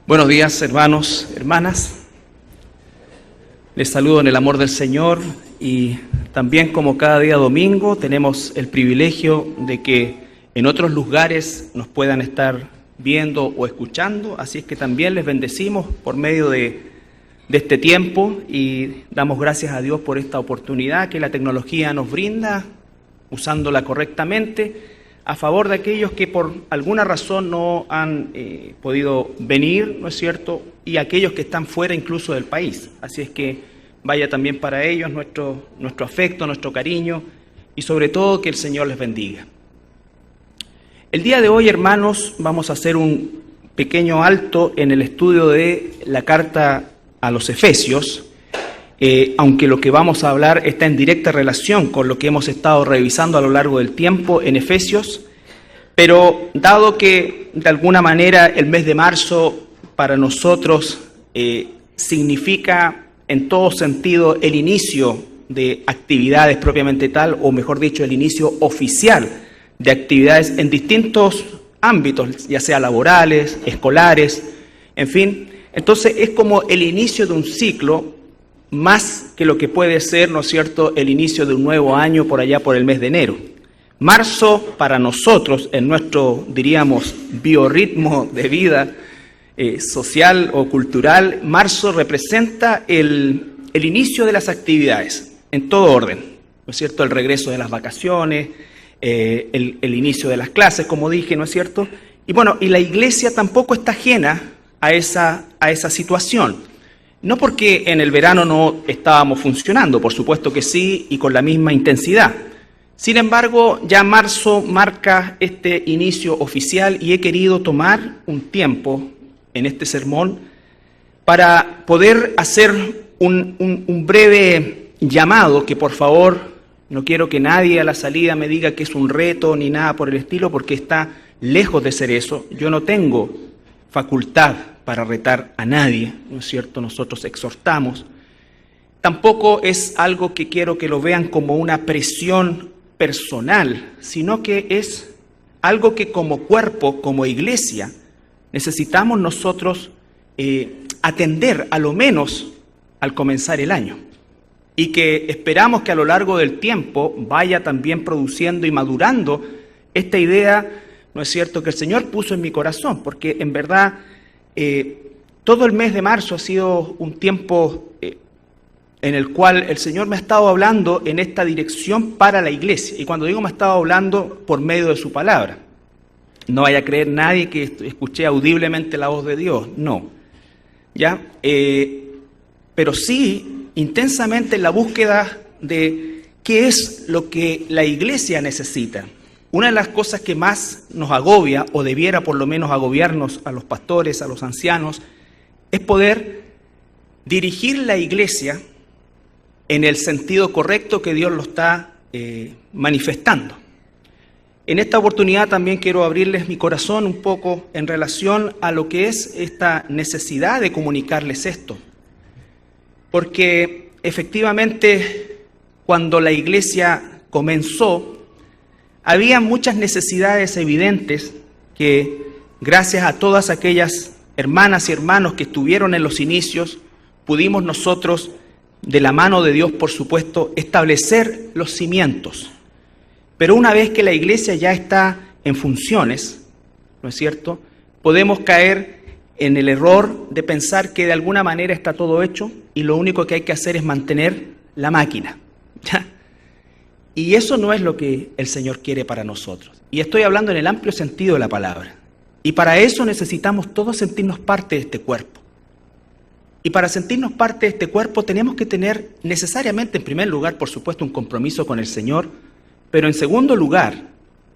Buenos días, hermanos, hermanas. Les saludo en el amor del Señor y también, como cada día domingo, tenemos el privilegio de que en otros lugares nos puedan estar viendo o escuchando, así es que también les bendecimos por medio de este tiempo y damos gracias a Dios por esta oportunidad que la tecnología nos brinda, usándola correctamente, a favor de aquellos que por alguna razón no han podido venir, ¿no es cierto?, y aquellos que están fuera incluso del país. Así es que vaya también para ellos nuestro afecto, nuestro cariño y sobre todo que el Señor les bendiga. El día de hoy, hermanos, vamos a hacer un pequeño alto en el estudio de la carta a los Efesios, aunque lo que vamos a hablar está en directa relación con lo que hemos estado revisando a lo largo del tiempo en Efesios, pero dado que de alguna manera el mes de marzo para nosotros significa en todo sentido el inicio de actividades propiamente tal, o mejor dicho, el inicio oficial de actividades en distintos ámbitos, ya sea laborales, escolares, en fin, entonces es como el inicio de un ciclo, más que lo que puede ser, ¿no es cierto?, el inicio de un nuevo año por allá por el mes de enero. Marzo, para nosotros, en nuestro, diríamos, biorritmo de vida social o cultural, marzo representa el inicio de las actividades, en todo orden, ¿no es cierto?, el regreso de las vacaciones, el inicio de las clases, como dije, ¿no es cierto?, y bueno, y la iglesia tampoco está ajena a esa situación. No porque en el verano no estábamos funcionando, por supuesto que sí, y con la misma intensidad. Sin embargo, ya marzo marca este inicio oficial y he querido tomar un tiempo en este sermón para poder hacer un breve llamado, que por favor, no quiero que nadie a la salida me diga que es un reto ni nada por el estilo, porque está lejos de ser eso. Yo no tengo facultad para retar a nadie, ¿no es cierto? Nosotros exhortamos. Tampoco es algo que quiero que lo vean como una presión personal, sino que es algo que como cuerpo, como iglesia, necesitamos nosotros atender a lo menos al comenzar el año. Y que esperamos que a lo largo del tiempo vaya también produciendo y madurando esta idea, ¿no es cierto?, que el Señor puso en mi corazón, porque en verdad todo el mes de marzo ha sido un tiempo en el cual el Señor me ha estado hablando en esta dirección para la iglesia. Y cuando digo me ha estado hablando por medio de su palabra. No vaya a creer nadie que escuché audiblemente la voz de Dios, no. ¿Ya? Pero sí, intensamente en la búsqueda de qué es lo que la iglesia necesita. Una de las cosas que más nos agobia, o debiera por lo menos agobiarnos a los pastores, a los ancianos, es poder dirigir la iglesia en el sentido correcto que Dios lo está manifestando. En esta oportunidad también quiero abrirles mi corazón un poco en relación a lo que es esta necesidad de comunicarles esto. Porque efectivamente cuando la iglesia comenzó, había muchas necesidades evidentes que, gracias a todas aquellas hermanas y hermanos que estuvieron en los inicios, pudimos nosotros, de la mano de Dios, por supuesto, establecer los cimientos. Pero una vez que la iglesia ya está en funciones, ¿no es cierto?, podemos caer en el error de pensar que de alguna manera está todo hecho y lo único que hay que hacer es mantener la máquina, ¿ya? Y eso no es lo que el Señor quiere para nosotros. Y estoy hablando en el amplio sentido de la palabra. Y para eso necesitamos todos sentirnos parte de este cuerpo. Y para sentirnos parte de este cuerpo tenemos que tener necesariamente, en primer lugar, por supuesto, un compromiso con el Señor, pero en segundo lugar,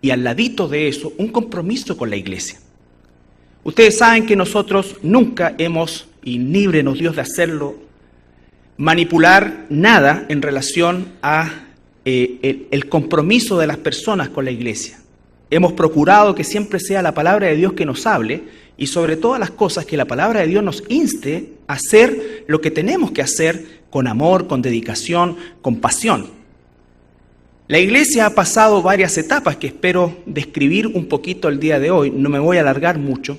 y al ladito de eso, un compromiso con la iglesia. Ustedes saben que nosotros nunca hemos, y líbrenos Dios de hacerlo, manipular nada en relación a el compromiso de las personas con la iglesia. Hemos procurado que siempre sea la palabra de Dios que nos hable y sobre todas las cosas que la palabra de Dios nos inste a hacer lo que tenemos que hacer con amor, con dedicación, con pasión. La iglesia ha pasado varias etapas que espero describir un poquito el día de hoy, no me voy a alargar mucho,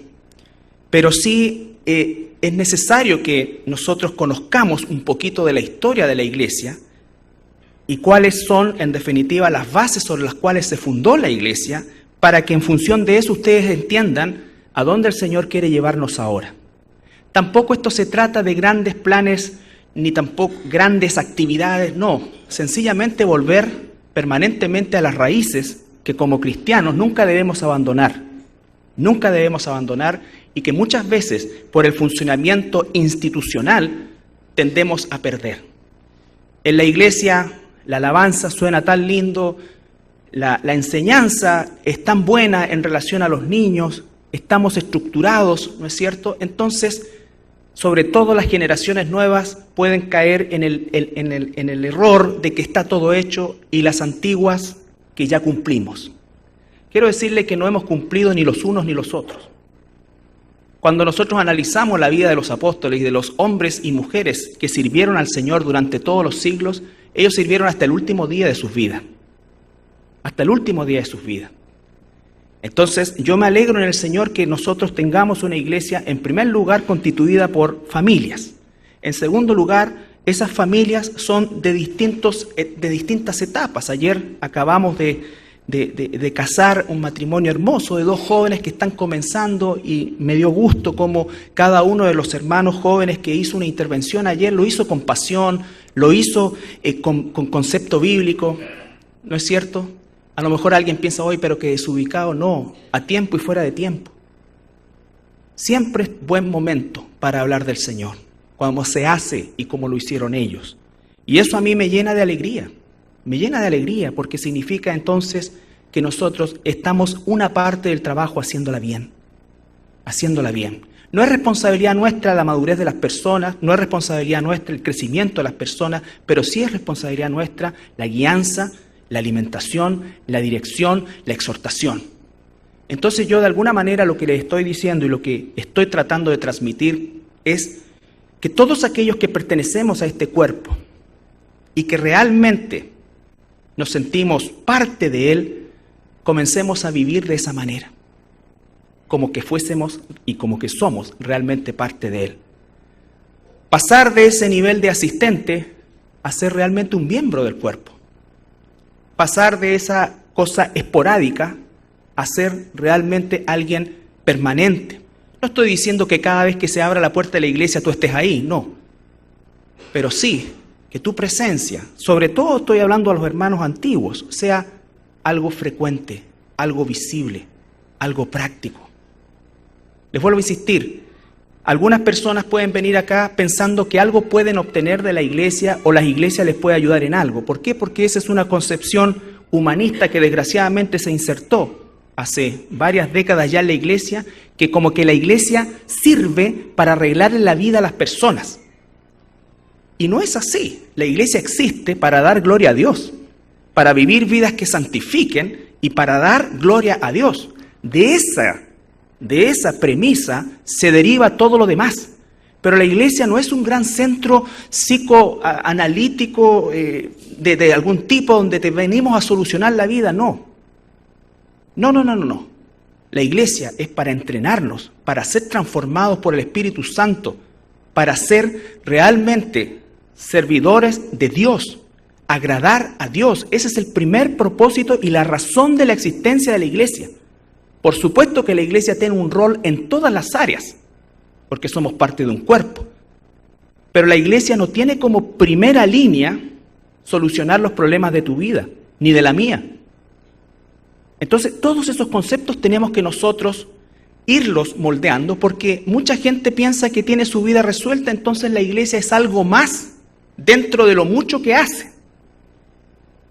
pero sí es necesario que nosotros conozcamos un poquito de la historia de la Iglesia y cuáles son, en definitiva, las bases sobre las cuales se fundó la Iglesia, para que en función de eso ustedes entiendan a dónde el Señor quiere llevarnos ahora. Tampoco esto se trata de grandes planes, ni tampoco grandes actividades, no. Sencillamente volver permanentemente a las raíces que como cristianos nunca debemos abandonar. Nunca debemos abandonar y que muchas veces por el funcionamiento institucional tendemos a perder. En la iglesia la alabanza suena tan lindo, la enseñanza es tan buena en relación a los niños, estamos estructurados, ¿no es cierto? Entonces, sobre todo las generaciones nuevas pueden caer en el error de que está todo hecho y las antiguas que ya cumplimos. Quiero decirle que no hemos cumplido ni los unos ni los otros. Cuando nosotros analizamos la vida de los apóstoles y de los hombres y mujeres que sirvieron al Señor durante todos los siglos, ellos sirvieron hasta el último día de sus vidas. Hasta el último día de sus vidas. Entonces, yo me alegro en el Señor que nosotros tengamos una iglesia, en primer lugar, constituida por familias. En segundo lugar, esas familias son de distintas etapas. Ayer acabamos de casar un matrimonio hermoso de dos jóvenes que están comenzando y me dio gusto como cada uno de los hermanos jóvenes que hizo una intervención ayer lo hizo con pasión, lo hizo con concepto bíblico, ¿no es cierto? A lo mejor alguien piensa hoy, pero que desubicado, no, a tiempo y fuera de tiempo. Siempre es buen momento para hablar del Señor, cuando se hace y como lo hicieron ellos. Y eso a mí me llena de alegría porque significa entonces que nosotros estamos una parte del trabajo haciéndola bien. No es responsabilidad nuestra la madurez de las personas, no es responsabilidad nuestra el crecimiento de las personas, pero sí es responsabilidad nuestra la guianza, la alimentación, la dirección, la exhortación. Entonces yo de alguna manera lo que les estoy diciendo y lo que estoy tratando de transmitir es que todos aquellos que pertenecemos a este cuerpo y que realmente nos sentimos parte de él, comencemos a vivir de esa manera, como que fuésemos y como que somos realmente parte de él. Pasar de ese nivel de asistente a ser realmente un miembro del cuerpo. Pasar de esa cosa esporádica a ser realmente alguien permanente. No estoy diciendo que cada vez que se abra la puerta de la iglesia tú estés ahí, no. Pero sí que tu presencia, sobre todo estoy hablando a los hermanos antiguos, sea algo frecuente, algo visible, algo práctico. Les vuelvo a insistir, algunas personas pueden venir acá pensando que algo pueden obtener de la iglesia o la iglesia les puede ayudar en algo. ¿Por qué? Porque esa es una concepción humanista que desgraciadamente se insertó hace varias décadas ya en la iglesia, que como que la iglesia sirve para arreglarle la vida a las personas. Y no es así. La iglesia existe para dar gloria a Dios, para vivir vidas que santifiquen y para dar gloria a Dios. De esa premisa se deriva todo lo demás. Pero la iglesia no es un gran centro psicoanalítico de algún tipo donde te venimos a solucionar la vida, no. No. La iglesia es para entrenarnos, para ser transformados por el Espíritu Santo, para ser realmente servidores de Dios, agradar a Dios. Ese es el primer propósito y la razón de la existencia de la iglesia. Por supuesto que la iglesia tiene un rol en todas las áreas, porque somos parte de un cuerpo. Pero la iglesia no tiene como primera línea solucionar los problemas de tu vida, ni de la mía. Entonces, todos esos conceptos tenemos que nosotros irlos moldeando, porque mucha gente piensa que tiene su vida resuelta, entonces la iglesia es algo más dentro de lo mucho que hace.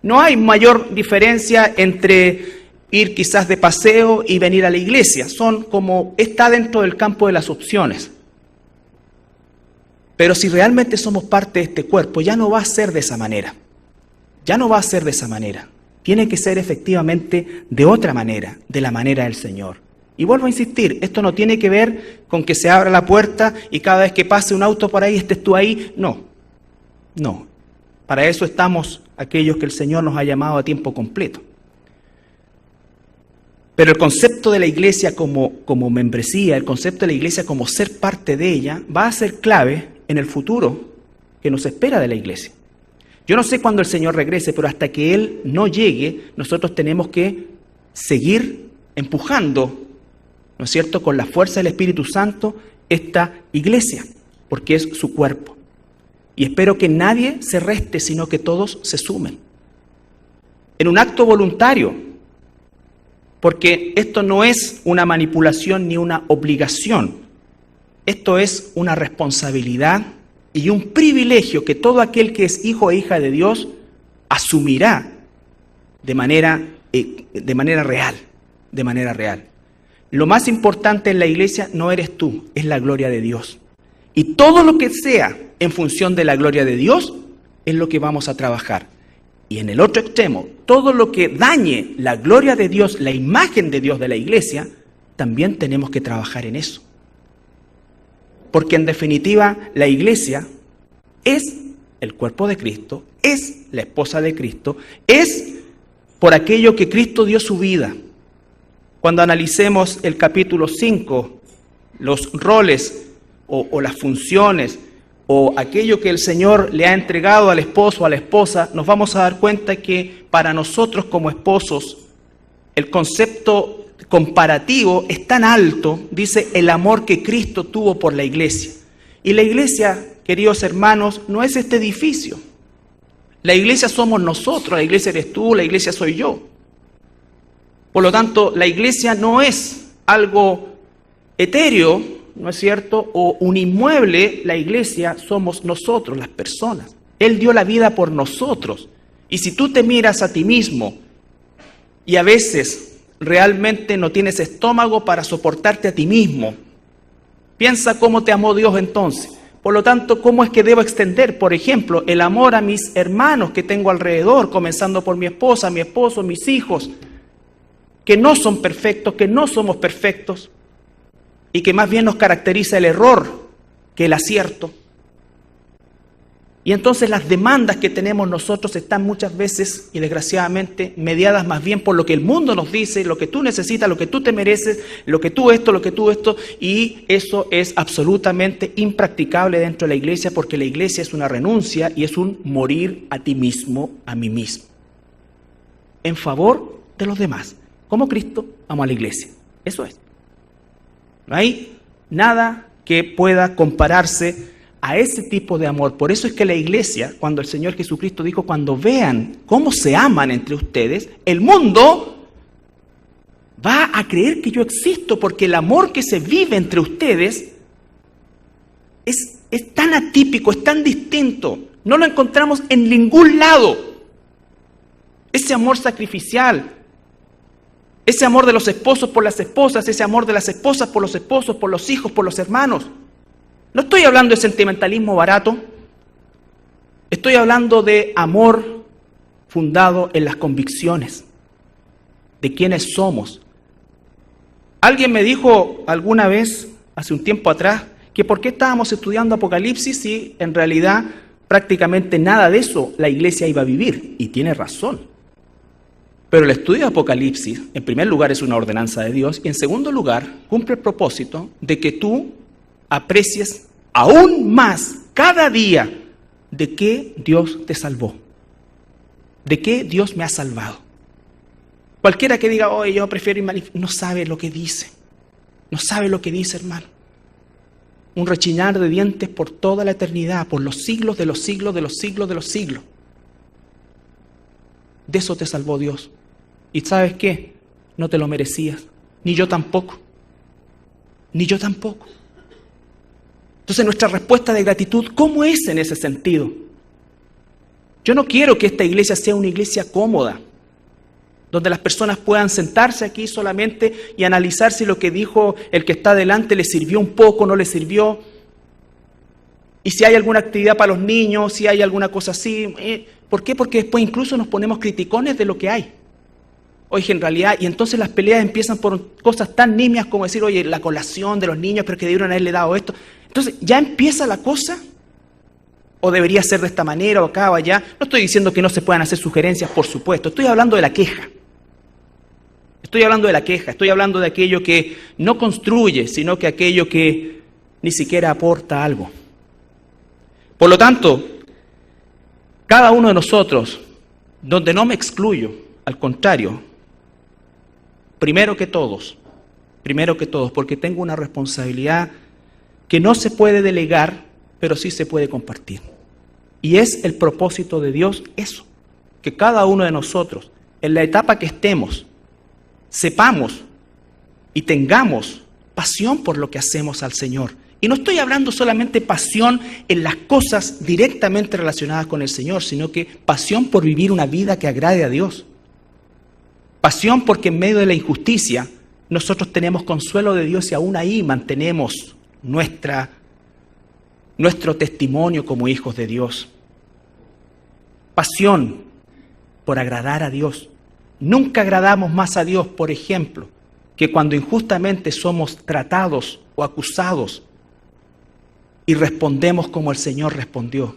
No hay mayor diferencia entre ir quizás de paseo y venir a la iglesia. Está dentro del campo de las opciones. Pero si realmente somos parte de este cuerpo, ya no va a ser de esa manera. Tiene que ser efectivamente de otra manera, de la manera del Señor. Y vuelvo a insistir, esto no tiene que ver con que se abra la puerta y cada vez que pase un auto por ahí estés tú ahí. No. Para eso estamos aquellos que el Señor nos ha llamado a tiempo completo. Pero el concepto de la iglesia como membresía, el concepto de la iglesia como ser parte de ella, va a ser clave en el futuro que nos espera de la iglesia. Yo no sé cuándo el Señor regrese, pero hasta que Él no llegue, nosotros tenemos que seguir empujando, ¿no es cierto?, con la fuerza del Espíritu Santo, esta iglesia, porque es su cuerpo. Y espero que nadie se reste, sino que todos se sumen. En un acto voluntario, porque esto no es una manipulación ni una obligación. Esto es una responsabilidad y un privilegio que todo aquel que es hijo e hija de Dios asumirá de manera real, de manera real. Lo más importante en la iglesia no eres tú, es la gloria de Dios. Y todo lo que sea en función de la gloria de Dios es lo que vamos a trabajar. Y en el otro extremo, todo lo que dañe la gloria de Dios, la imagen de Dios de la iglesia, también tenemos que trabajar en eso. Porque en definitiva, la iglesia es el cuerpo de Cristo, es la esposa de Cristo, es por aquello que Cristo dio su vida. Cuando analicemos el capítulo 5, los roles o las funciones o aquello que el Señor le ha entregado al esposo o a la esposa, nos vamos a dar cuenta que para nosotros como esposos, el concepto comparativo es tan alto, dice el amor que Cristo tuvo por la iglesia. Y la iglesia, queridos hermanos, no es este edificio. La iglesia somos nosotros, la iglesia eres tú, la iglesia soy yo. Por lo tanto, la iglesia no es algo etéreo, ¿no es cierto?, o un inmueble. La iglesia somos nosotros, las personas. Él dio la vida por nosotros. Y si tú te miras a ti mismo y a veces realmente no tienes estómago para soportarte a ti mismo, piensa cómo te amó Dios entonces. Por lo tanto, ¿cómo es que debo extender, por ejemplo, el amor a mis hermanos que tengo alrededor, comenzando por mi esposa, mi esposo, mis hijos, que no son perfectos, que no somos perfectos, y que más bien nos caracteriza el error que el acierto? Y entonces las demandas que tenemos nosotros están muchas veces, y desgraciadamente, mediadas más bien por lo que el mundo nos dice, lo que tú necesitas, lo que tú te mereces, lo que tú esto, y eso es absolutamente impracticable dentro de la iglesia, porque la iglesia es una renuncia y es un morir a ti mismo, a mí mismo, en favor de los demás. Como Cristo amó a la iglesia. Eso es. No hay nada que pueda compararse a ese tipo de amor. Por eso es que la iglesia, cuando el Señor Jesucristo dijo, cuando vean cómo se aman entre ustedes, el mundo va a creer que yo existo, porque el amor que se vive entre ustedes es tan atípico, es tan distinto. No lo encontramos en ningún lado. Ese amor sacrificial, ese amor de los esposos por las esposas, ese amor de las esposas por los esposos, por los hijos, por los hermanos. No estoy hablando de sentimentalismo barato, estoy hablando de amor fundado en las convicciones de quiénes somos. Alguien me dijo alguna vez, hace un tiempo atrás, que por qué estábamos estudiando Apocalipsis si en realidad prácticamente nada de eso la iglesia iba a vivir. Y tiene razón. Pero el estudio de Apocalipsis, en primer lugar, es una ordenanza de Dios, y en segundo lugar, cumple el propósito de que tú aprecies aún más cada día de qué Dios te salvó, de qué Dios me ha salvado. Cualquiera que diga, oye, yo prefiero ir no sabe lo que dice, no sabe lo que dice, hermano. Un rechinar de dientes por toda la eternidad, por los siglos de los siglos de los siglos de los siglos. De eso te salvó Dios. ¿Y sabes qué? No te lo merecías, ni yo tampoco, ni yo tampoco. Entonces nuestra respuesta de gratitud, ¿cómo es en ese sentido? Yo no quiero que esta iglesia sea una iglesia cómoda, donde las personas puedan sentarse aquí solamente y analizar si lo que dijo el que está delante le sirvió un poco, no le sirvió, y si hay alguna actividad para los niños, si hay alguna cosa así. ¿Por qué? Porque después incluso nos ponemos criticones de lo que hay. Oye, en realidad, y entonces las peleas empiezan por cosas tan nimias como decir, oye, la colación de los niños, pero que debieron haberle dado esto. Entonces, ¿ya empieza la cosa? ¿O debería ser de esta manera o acá o allá? No estoy diciendo que no se puedan hacer sugerencias, por supuesto. Estoy hablando de la queja. Estoy hablando de la queja, estoy hablando de aquello que no construye, sino que aquello que ni siquiera aporta algo. Por lo tanto, cada uno de nosotros, donde no me excluyo, al contrario, primero que todos, porque tengo una responsabilidad que no se puede delegar, pero sí se puede compartir. Y es el propósito de Dios eso, que cada uno de nosotros, en la etapa que estemos, sepamos y tengamos pasión por lo que hacemos al Señor. Y no estoy hablando solamente pasión en las cosas directamente relacionadas con el Señor, sino que pasión por vivir una vida que agrade a Dios. Pasión porque en medio de la injusticia nosotros tenemos consuelo de Dios y aún ahí mantenemos nuestro testimonio como hijos de Dios. Pasión por agradar a Dios. Nunca agradamos más a Dios, por ejemplo, que cuando injustamente somos tratados o acusados y respondemos como el Señor respondió.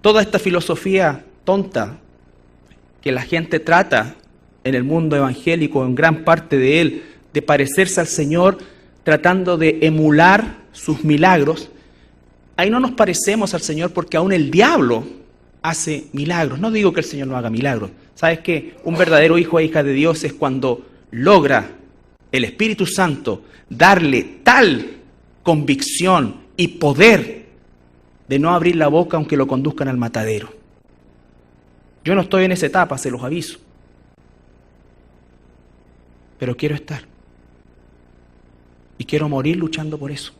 Toda esta filosofía tonta que la gente trata en el mundo evangélico, en gran parte de él, de parecerse al Señor, tratando de emular sus milagros, ahí no nos parecemos al Señor porque aún el diablo hace milagros. No digo que el Señor no haga milagros. ¿Sabes qué? Un verdadero hijo e hija de Dios es cuando logra el Espíritu Santo darle tal convicción y poder de no abrir la boca aunque lo conduzcan al matadero. Yo no estoy en esa etapa, se los aviso. Pero quiero estar. Y quiero morir luchando por eso.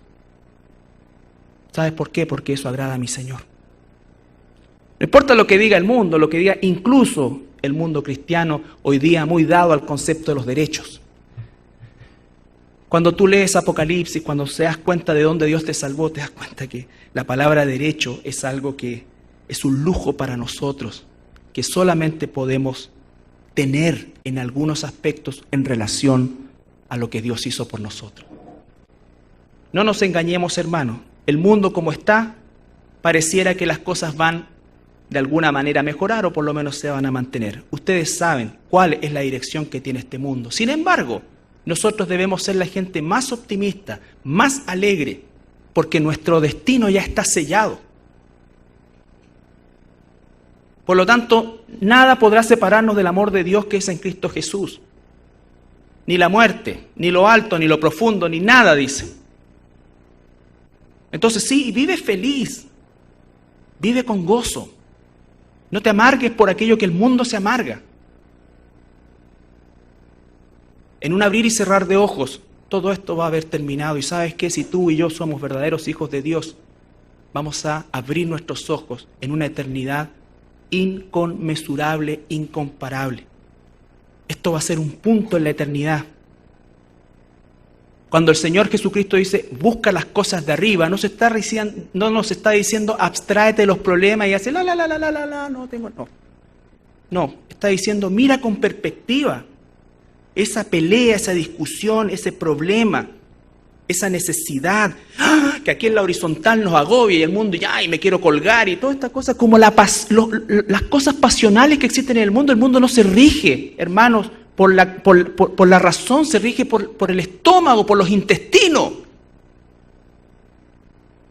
¿Sabes por qué? Porque eso agrada a mi Señor. No importa lo que diga el mundo, lo que diga incluso el mundo cristiano, hoy día muy dado al concepto de los derechos. Cuando tú lees Apocalipsis, cuando se das cuenta de dónde Dios te salvó, te das cuenta que la palabra derecho es algo que es un lujo para nosotros, que solamente podemos tener en algunos aspectos en relación a lo que Dios hizo por nosotros. No nos engañemos, hermanos. El mundo como está, pareciera que las cosas van de alguna manera a mejorar o por lo menos se van a mantener. Ustedes saben cuál es la dirección que tiene este mundo. Sin embargo, nosotros debemos ser la gente más optimista, más alegre, porque nuestro destino ya está sellado. Por lo tanto, nada podrá separarnos del amor de Dios que es en Cristo Jesús. Ni la muerte, ni lo alto, ni lo profundo, ni nada, dice. Entonces sí, vive feliz, vive con gozo. No te amargues por aquello que el mundo se amarga. En un abrir y cerrar de ojos, todo esto va a haber terminado. Y sabes que si tú y yo somos verdaderos hijos de Dios, vamos a abrir nuestros ojos en una eternidad inconmensurable, incomparable. Esto va a ser un punto en la eternidad. Cuando el Señor Jesucristo dice, busca las cosas de arriba, no nos está diciendo, abstráete de los problemas y hace no, está diciendo, mira con perspectiva esa pelea, esa discusión, ese problema, esa necesidad, que aquí en la horizontal nos agobia y el mundo, y me quiero colgar y todas estas cosas, como las cosas pasionales que existen en el mundo no se rige, hermanos, por la razón, se rige por el estómago, por los intestinos.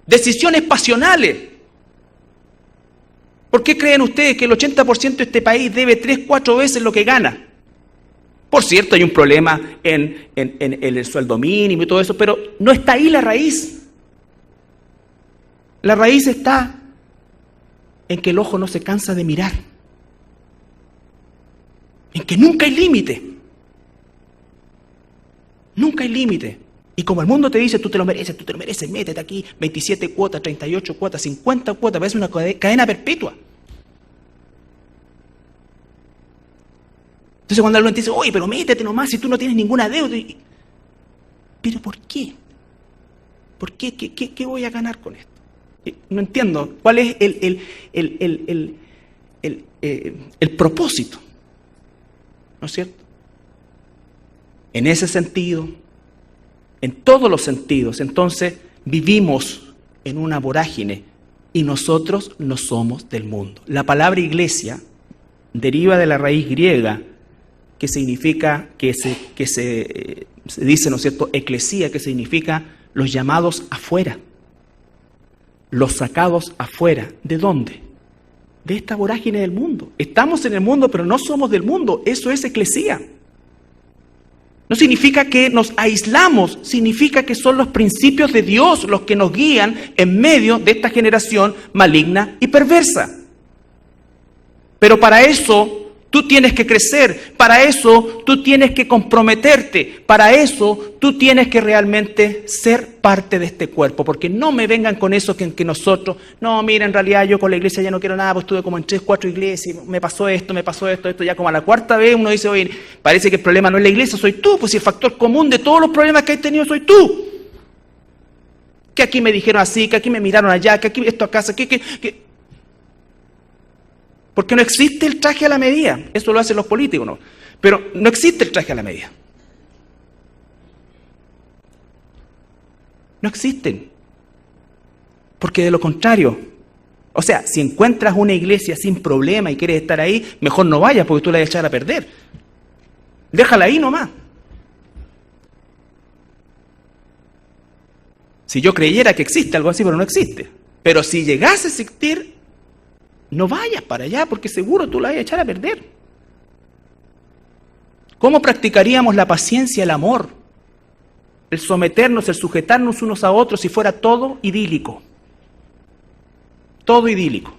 Decisiones pasionales. ¿Por qué creen ustedes que el 80% de este país debe 3-4 veces lo que gana? Por cierto, hay un problema en el sueldo mínimo y todo eso, pero no está ahí la raíz. La raíz está en que el ojo no se cansa de mirar. En que nunca hay límite. Nunca hay límite. Y como el mundo te dice, tú te lo mereces, métete aquí, 27 cuotas, 38 cuotas, 50 cuotas, parece una cadena perpetua. Entonces cuando alguien te dice, oye, pero métete nomás si tú no tienes ninguna deuda. ¿Pero por qué? ¿Por qué? ¿Qué voy a ganar con esto? No entiendo. ¿Cuál es el propósito? ¿No es cierto? En ese sentido, en todos los sentidos, entonces vivimos en una vorágine y nosotros no somos del mundo. La palabra iglesia deriva de la raíz griega que significa, se dice, ¿no es cierto?, eclesía, que significa los llamados afuera, los sacados afuera. ¿De dónde? De esta vorágine del mundo. Estamos en el mundo, pero no somos del mundo. Eso es eclesía. No significa que nos aislamos, significa que son los principios de Dios los que nos guían en medio de esta generación maligna y perversa. Pero para eso tú tienes que crecer, para eso tú tienes que comprometerte, para eso tú tienes que realmente ser parte de este cuerpo, porque no me vengan con eso que nosotros, no, mira, en realidad yo con la iglesia ya no quiero nada, pues estuve como en 3, 4 iglesias, me pasó esto, ya como a la cuarta vez uno dice, oye, parece que el problema no es la iglesia, soy tú, pues si el factor común de todos los problemas que he tenido soy tú. Que aquí me dijeron así, que aquí me miraron allá, que aquí esto acá, que... Porque no existe el traje a la medida. Eso lo hacen los políticos, ¿no? Pero no existe el traje a la medida. No existen. Porque de lo contrario, o sea, si encuentras una iglesia sin problema y quieres estar ahí, mejor no vayas porque tú la vas a echar a perder. Déjala ahí nomás. Si yo creyera que existe algo así, pero no existe. Pero si llegase a existir, no vayas para allá porque seguro tú la vas a echar a perder. ¿Cómo practicaríamos la paciencia, el amor, el someternos, el sujetarnos unos a otros si fuera todo idílico? Todo idílico.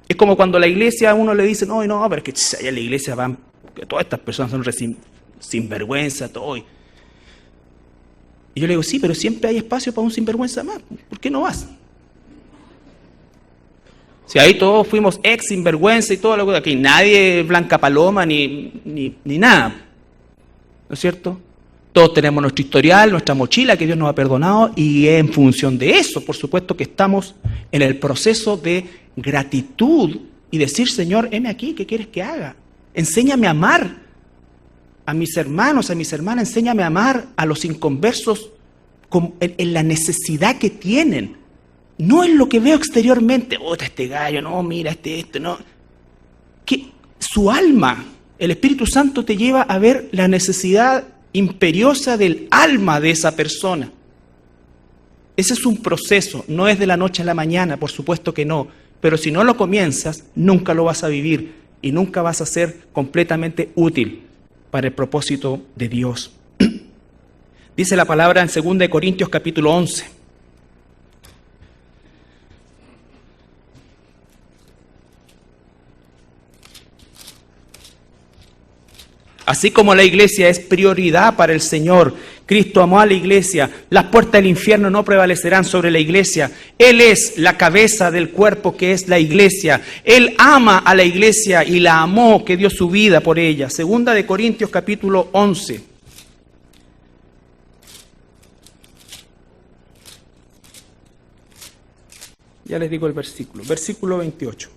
Es como cuando la iglesia a uno le dice, no, pero es que allá en la iglesia van, que todas estas personas son sinvergüenza, todo. Y yo le digo, sí, pero siempre hay espacio para un sinvergüenza más. ¿Por qué no vas? Si ahí todos fuimos ex sinvergüenza y todo lo que aquí, nadie es blanca paloma ni nada, ¿no es cierto? Todos tenemos nuestro historial, nuestra mochila que Dios nos ha perdonado y en función de eso, por supuesto que estamos en el proceso de gratitud y decir, Señor, heme aquí, ¿qué quieres que haga? Enséñame a amar a mis hermanos, a mis hermanas, enséñame a amar a los inconversos en la necesidad que tienen. No es lo que veo exteriormente, este gallo, no, mira, esto, no. Que su alma, el Espíritu Santo te lleva a ver la necesidad imperiosa del alma de esa persona. Ese es un proceso, no es de la noche a la mañana, por supuesto que no, pero si no lo comienzas, nunca lo vas a vivir y nunca vas a ser completamente útil para el propósito de Dios. Dice la palabra en 2 Corintios capítulo 11. Así como la iglesia es prioridad para el Señor, Cristo amó a la iglesia, las puertas del infierno no prevalecerán sobre la iglesia. Él es la cabeza del cuerpo que es la iglesia. Él ama a la iglesia y la amó, que dio su vida por ella. 2 Corintios capítulo 11. Ya les digo el versículo 28.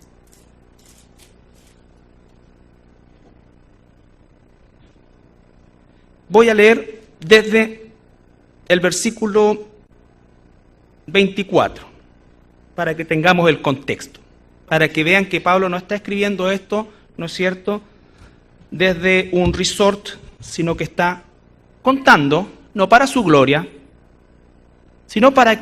Voy a leer desde el versículo 24, para que tengamos el contexto, para que vean que Pablo no está escribiendo esto, ¿no es cierto?, desde un resort, sino que está contando, no para su gloria, sino para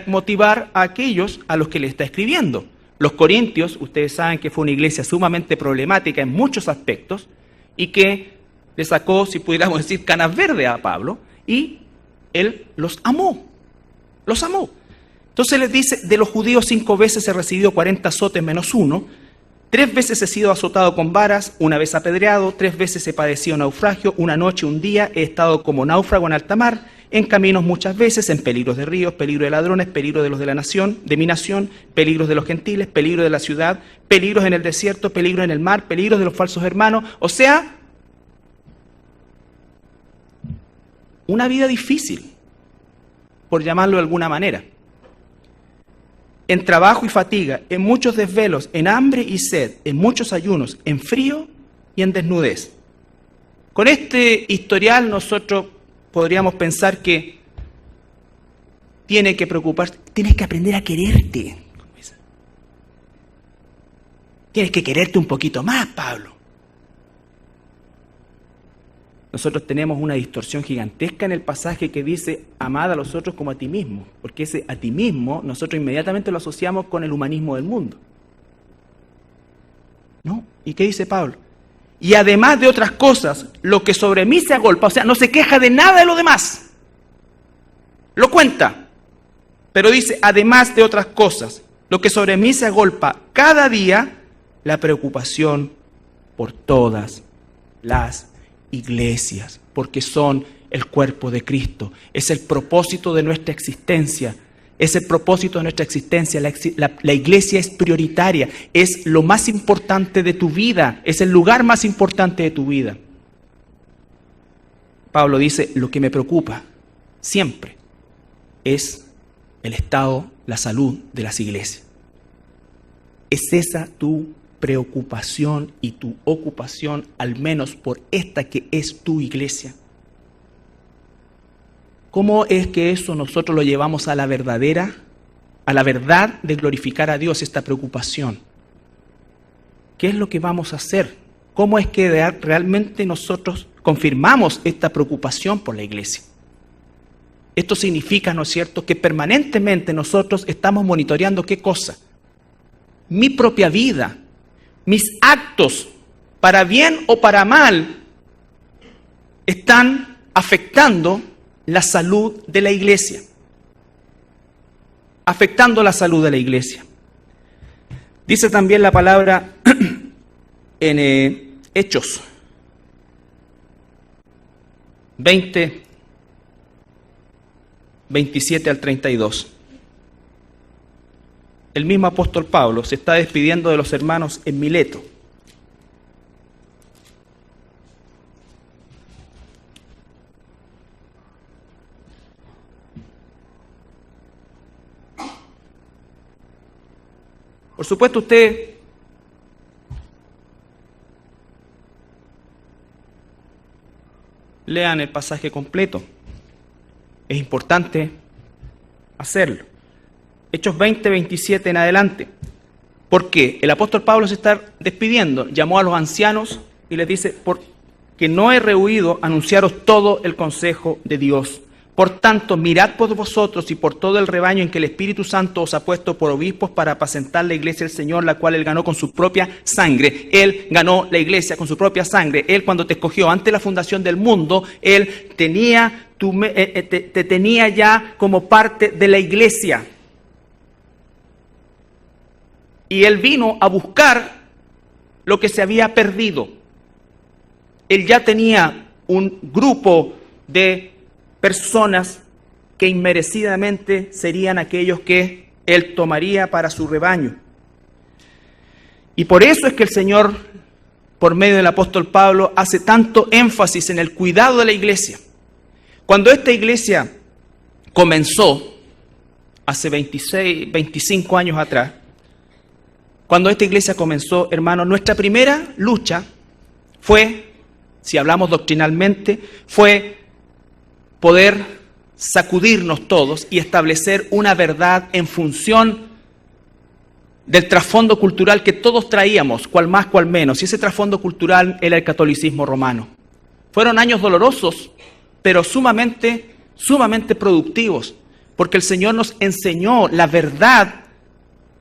motivar a aquellos a los que le está escribiendo. Los corintios, ustedes saben que fue una iglesia sumamente problemática en muchos aspectos, y que le sacó, si pudiéramos decir, canas verdes a Pablo, y él los amó. Entonces les dice, de los judíos 5 veces he recibido 40 azotes menos 1, 3 veces he sido azotado con varas, 1 vez apedreado, 3 veces he padecido naufragio, 1 noche, 1 día, he estado como náufrago en alta mar, en caminos muchas veces, en peligros de ríos, peligro de ladrones, peligro de los de mi nación, peligros de los gentiles, peligro de la ciudad, peligros en el desierto, peligro en el mar, peligros de los falsos hermanos, o sea, una vida difícil, por llamarlo de alguna manera. En trabajo y fatiga, en muchos desvelos, en hambre y sed, en muchos ayunos, en frío y en desnudez. Con este historial nosotros podríamos pensar que tienes que preocuparte, tienes que aprender a quererte. Tienes que quererte un poquito más, Pablo. nosotros tenemos una distorsión gigantesca en el pasaje que dice, amad a los otros como a ti mismo, porque ese a ti mismo nosotros inmediatamente lo asociamos con el humanismo del mundo. ¿No? ¿Y qué dice Pablo? Y además de otras cosas, lo que sobre mí se agolpa, o sea, no se queja de nada de lo demás, lo cuenta, pero dice, además de otras cosas, lo que sobre mí se agolpa cada día, la preocupación por todas las iglesias, porque son el cuerpo de Cristo. Es el propósito de nuestra existencia. Es el propósito de nuestra existencia. La iglesia es prioritaria. Es lo más importante de tu vida. Es el lugar más importante de tu vida. Pablo dice, lo que me preocupa siempre es el estado, la salud de las iglesias. ¿Es esa tu preocupación y tu ocupación, al menos por esta que es tu iglesia? ¿Cómo es que eso nosotros lo llevamos a la verdad de glorificar a Dios, esta preocupación? ¿Qué es lo que vamos a hacer? ¿Cómo es que realmente nosotros confirmamos esta preocupación por la iglesia? Esto significa, ¿no es cierto?, que permanentemente nosotros estamos monitoreando ¿qué cosa? Mi propia vida, mis actos, para bien o para mal, están afectando la salud de la iglesia. Afectando la salud de la iglesia. Dice también la palabra en Hechos 20, 27 al 32. El mismo apóstol Pablo se está despidiendo de los hermanos en Mileto. Por supuesto, usted lean el pasaje completo. Es importante hacerlo. Hechos 20, 27 en adelante. Porque el apóstol Pablo se está despidiendo, llamó a los ancianos y les dice, porque no he rehuido anunciaros todo el consejo de Dios. Por tanto, mirad por vosotros y por todo el rebaño en que el Espíritu Santo os ha puesto por obispos para apacentar la iglesia del Señor, la cual Él ganó con su propia sangre. Él ganó la iglesia con su propia sangre. Él, cuando te escogió antes de la fundación del mundo, Él te tenía ya como parte de la iglesia. Y Él vino a buscar lo que se había perdido. Él ya tenía un grupo de personas que inmerecidamente serían aquellos que Él tomaría para su rebaño. Y por eso es que el Señor, por medio del apóstol Pablo, hace tanto énfasis en el cuidado de la iglesia. Cuando esta iglesia comenzó, hace 25 años atrás, cuando esta iglesia comenzó, hermanos, nuestra primera lucha fue, si hablamos doctrinalmente, fue poder sacudirnos todos y establecer una verdad en función del trasfondo cultural que todos traíamos, cual más, cual menos. Y ese trasfondo cultural era el catolicismo romano. Fueron años dolorosos, pero sumamente productivos, porque el Señor nos enseñó la verdad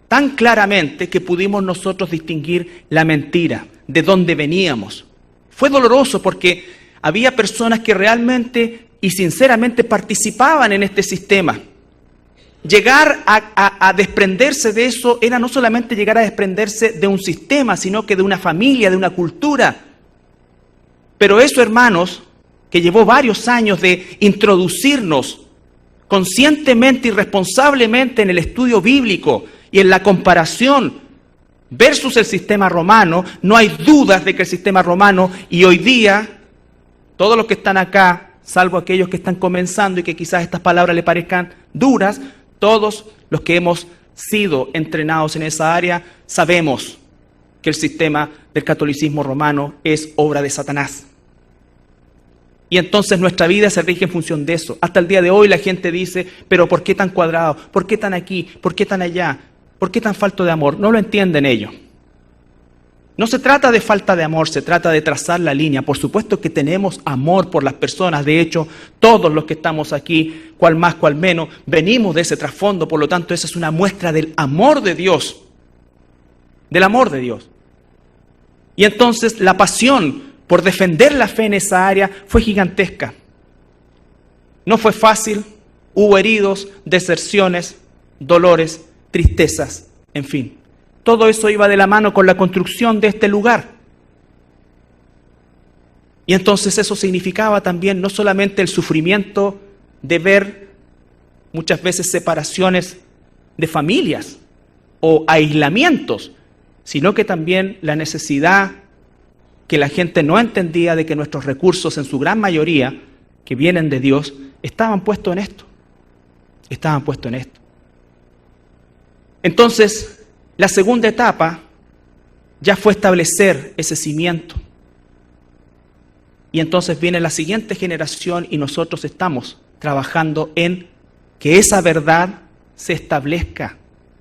tan claramente que pudimos nosotros distinguir la mentira, de dónde veníamos. Fue doloroso porque había personas que realmente y sinceramente participaban en este sistema. Llegar a desprenderse de eso era no solamente llegar a desprenderse de un sistema, sino que de una familia, de una cultura. Pero eso, hermanos, que llevó varios años de introducirnos conscientemente y responsablemente en el estudio bíblico y en la comparación versus el sistema romano, no hay dudas de que el sistema romano, y hoy día, todos los que están acá, salvo aquellos que están comenzando y que quizás estas palabras le parezcan duras, todos los que hemos sido entrenados en esa área sabemos que el sistema del catolicismo romano es obra de Satanás. Y entonces nuestra vida se rige en función de eso. Hasta el día de hoy la gente dice, pero ¿por qué tan cuadrado? ¿Por qué tan aquí? ¿Por qué tan allá? ¿Por qué tan falto de amor? No lo entienden ellos. No se trata de falta de amor, se trata de trazar la línea. Por supuesto que tenemos amor por las personas. De hecho, todos los que estamos aquí, cual más, cual menos, venimos de ese trasfondo. Por lo tanto, esa es una muestra del amor de Dios. Del amor de Dios. Y entonces la pasión por defender la fe en esa área fue gigantesca. No fue fácil, hubo heridos, deserciones, dolores, tristezas, en fin. Todo eso iba de la mano con la construcción de este lugar. Y entonces eso significaba también no solamente el sufrimiento de ver muchas veces separaciones de familias o aislamientos, sino que también la necesidad que la gente no entendía de que nuestros recursos, en su gran mayoría, que vienen de Dios, estaban puestos en esto. Estaban puestos en esto. Entonces, la segunda etapa ya fue establecer ese cimiento. Y entonces viene la siguiente generación y nosotros estamos trabajando en que esa verdad se establezca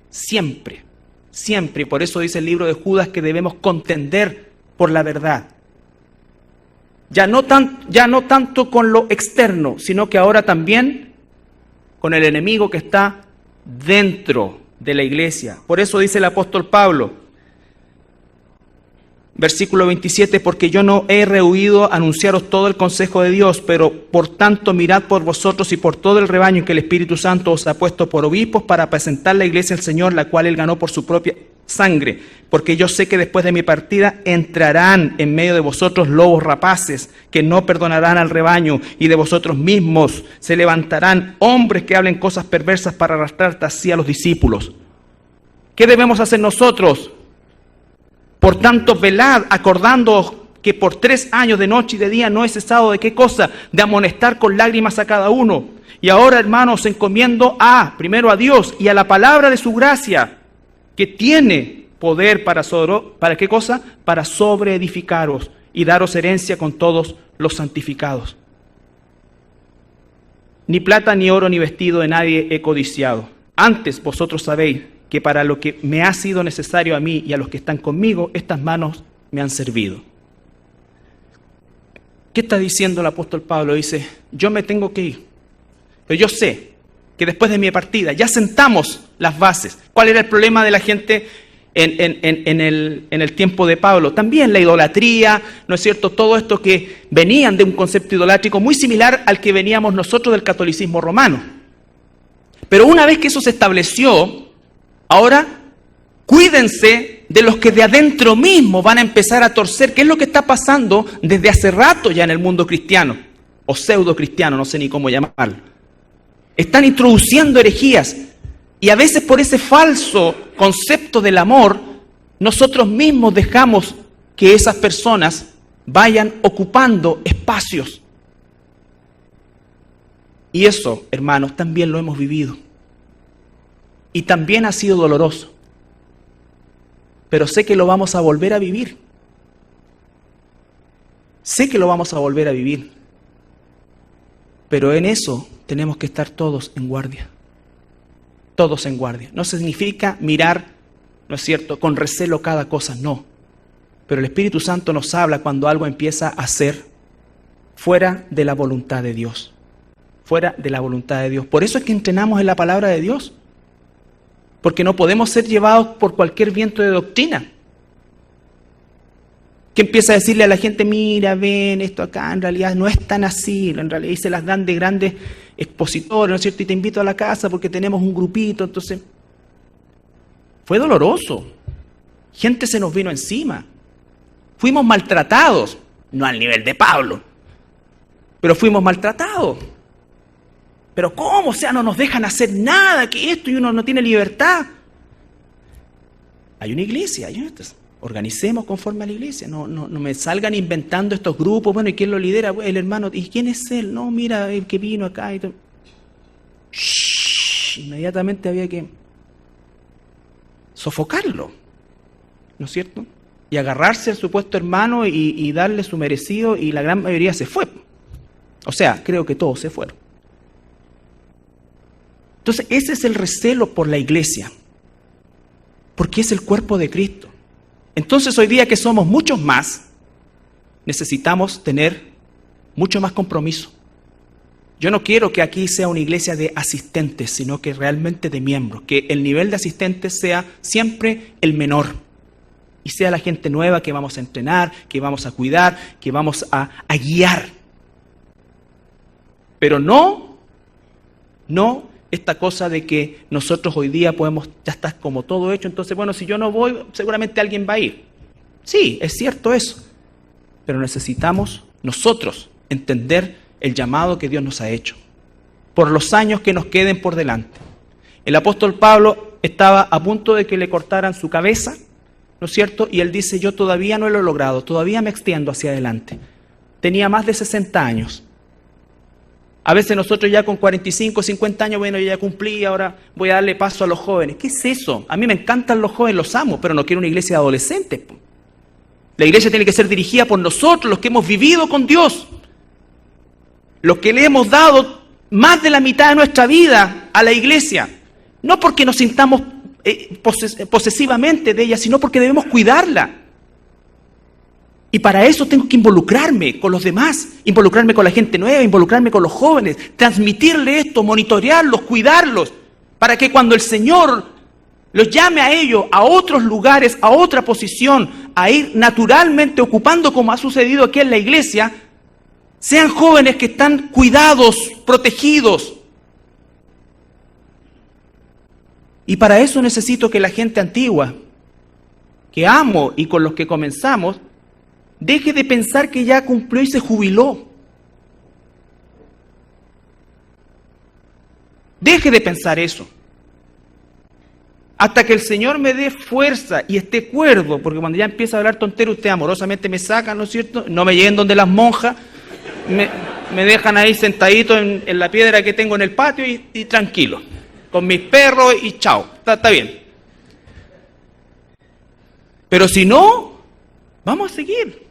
siempre, siempre. Y por eso dice el libro de Judas que debemos contender por la verdad. Ya no tanto con lo externo, sino que ahora también con el enemigo que está dentro de la iglesia. Por eso dice el apóstol Pablo, versículo 27, porque yo no he rehuido anunciaros todo el consejo de Dios, pero por tanto mirad por vosotros y por todo el rebaño que el Espíritu Santo os ha puesto por obispos para apacentar la iglesia del Señor, la cual él ganó por su propia sangre, porque yo sé que después de mi partida entrarán en medio de vosotros lobos rapaces que no perdonarán al rebaño, y de vosotros mismos se levantarán hombres que hablen cosas perversas para arrastrar así a los discípulos. ¿Qué debemos hacer nosotros? Por tanto, velad, acordándoos que por 3 años de noche y de día no he cesado de qué cosa, de amonestar con lágrimas a cada uno. Y ahora, hermanos, encomiendo primero a Dios y a la palabra de su gracia, que tiene poder ¿para qué cosa? Para sobreedificaros y daros herencia con todos los santificados. Ni plata, ni oro, ni vestido de nadie he codiciado. Antes vosotros sabéis que para lo que me ha sido necesario a mí y a los que están conmigo, estas manos me han servido. ¿Qué está diciendo el apóstol Pablo? Dice, yo me tengo que ir, pero yo sé que después de mi partida ya sentamos las bases. ¿Cuál era el problema de la gente en el tiempo de Pablo? También la idolatría, ¿no es cierto? Todo esto que venían de un concepto idolátrico muy similar al que veníamos nosotros del catolicismo romano. Pero una vez que eso se estableció, ahora cuídense de los que de adentro mismo van a empezar a torcer, que es lo que está pasando desde hace rato ya en el mundo cristiano, o pseudo cristiano, no sé ni cómo llamarlo. Están introduciendo herejías y a veces por ese falso concepto del amor, nosotros mismos dejamos que esas personas vayan ocupando espacios. Y eso, hermanos, también lo hemos vivido. Y también ha sido doloroso. Pero sé que lo vamos a volver a vivir. Sé que lo vamos a volver a vivir. Pero en eso tenemos que estar todos en guardia. Todos en guardia. No significa mirar, ¿no es cierto?, con recelo cada cosa, no. Pero el Espíritu Santo nos habla cuando algo empieza a ser fuera de la voluntad de Dios. Fuera de la voluntad de Dios. Por eso es que entrenamos en la palabra de Dios. Porque no podemos ser llevados por cualquier viento de doctrina. Que empieza a decirle a la gente, mira, ven, esto acá en realidad no es tan así, en realidad y se las dan de grandes expositores, ¿no es cierto? Y te invito a la casa porque tenemos un grupito, entonces fue doloroso. Gente se nos vino encima. Fuimos maltratados, no al nivel de Pablo, pero fuimos maltratados. Pero ¿cómo? O sea, no nos dejan hacer nada, que esto y uno no tiene libertad. Hay una iglesia, organicemos conforme a la iglesia, no me salgan inventando estos grupos, bueno, ¿y quién lo lidera? El hermano, ¿y quién es él? No, mira, el que vino acá y todo. Inmediatamente había que sofocarlo, ¿no es cierto? Y agarrarse al supuesto hermano y darle su merecido, y la gran mayoría se fue. O sea, creo que todos se fueron. Entonces, ese es el recelo por la iglesia, porque es el cuerpo de Cristo. Entonces hoy día que somos muchos más, necesitamos tener mucho más compromiso. Yo no quiero que aquí sea una iglesia de asistentes, sino que realmente de miembros, que el nivel de asistentes sea siempre el menor y sea la gente nueva que vamos a entrenar, que vamos a cuidar, que vamos a guiar. Pero no esta cosa de que nosotros hoy día podemos, ya está como todo hecho, entonces bueno, si yo no voy, seguramente alguien va a ir. Sí, es cierto eso, pero necesitamos nosotros entender el llamado que Dios nos ha hecho, por los años que nos queden por delante. El apóstol Pablo estaba a punto de que le cortaran su cabeza, ¿no es cierto? Y él dice, yo todavía no lo he logrado, todavía me extiendo hacia adelante. Tenía más de 60 años. A veces nosotros ya con 45, 50 años, bueno, yo ya cumplí, ahora voy a darle paso a los jóvenes. ¿Qué es eso? A mí me encantan los jóvenes, los amo, pero no quiero una iglesia de adolescentes. La iglesia tiene que ser dirigida por nosotros, los que hemos vivido con Dios. Los que le hemos dado más de la mitad de nuestra vida a la iglesia. No porque nos sintamos posesivamente de ella, sino porque debemos cuidarla. Y para eso tengo que involucrarme con los demás, involucrarme con la gente nueva, involucrarme con los jóvenes, transmitirle esto, monitorearlos, cuidarlos, para que cuando el Señor los llame a ellos, a otros lugares, a otra posición, a ir naturalmente ocupando como ha sucedido aquí en la iglesia, sean jóvenes que están cuidados, protegidos. Y para eso necesito que la gente antigua, que amo y con los que comenzamos, deje de pensar que ya cumplió y se jubiló. Deje de pensar eso. Hasta que el Señor me dé fuerza y esté cuerdo, porque cuando ya empieza a hablar tontero, usted amorosamente me saca, ¿no es cierto? No me lleguen donde las monjas, me dejan ahí sentadito en la piedra que tengo en el patio y tranquilo, con mis perros y chao, está bien. Pero si no, vamos a seguir.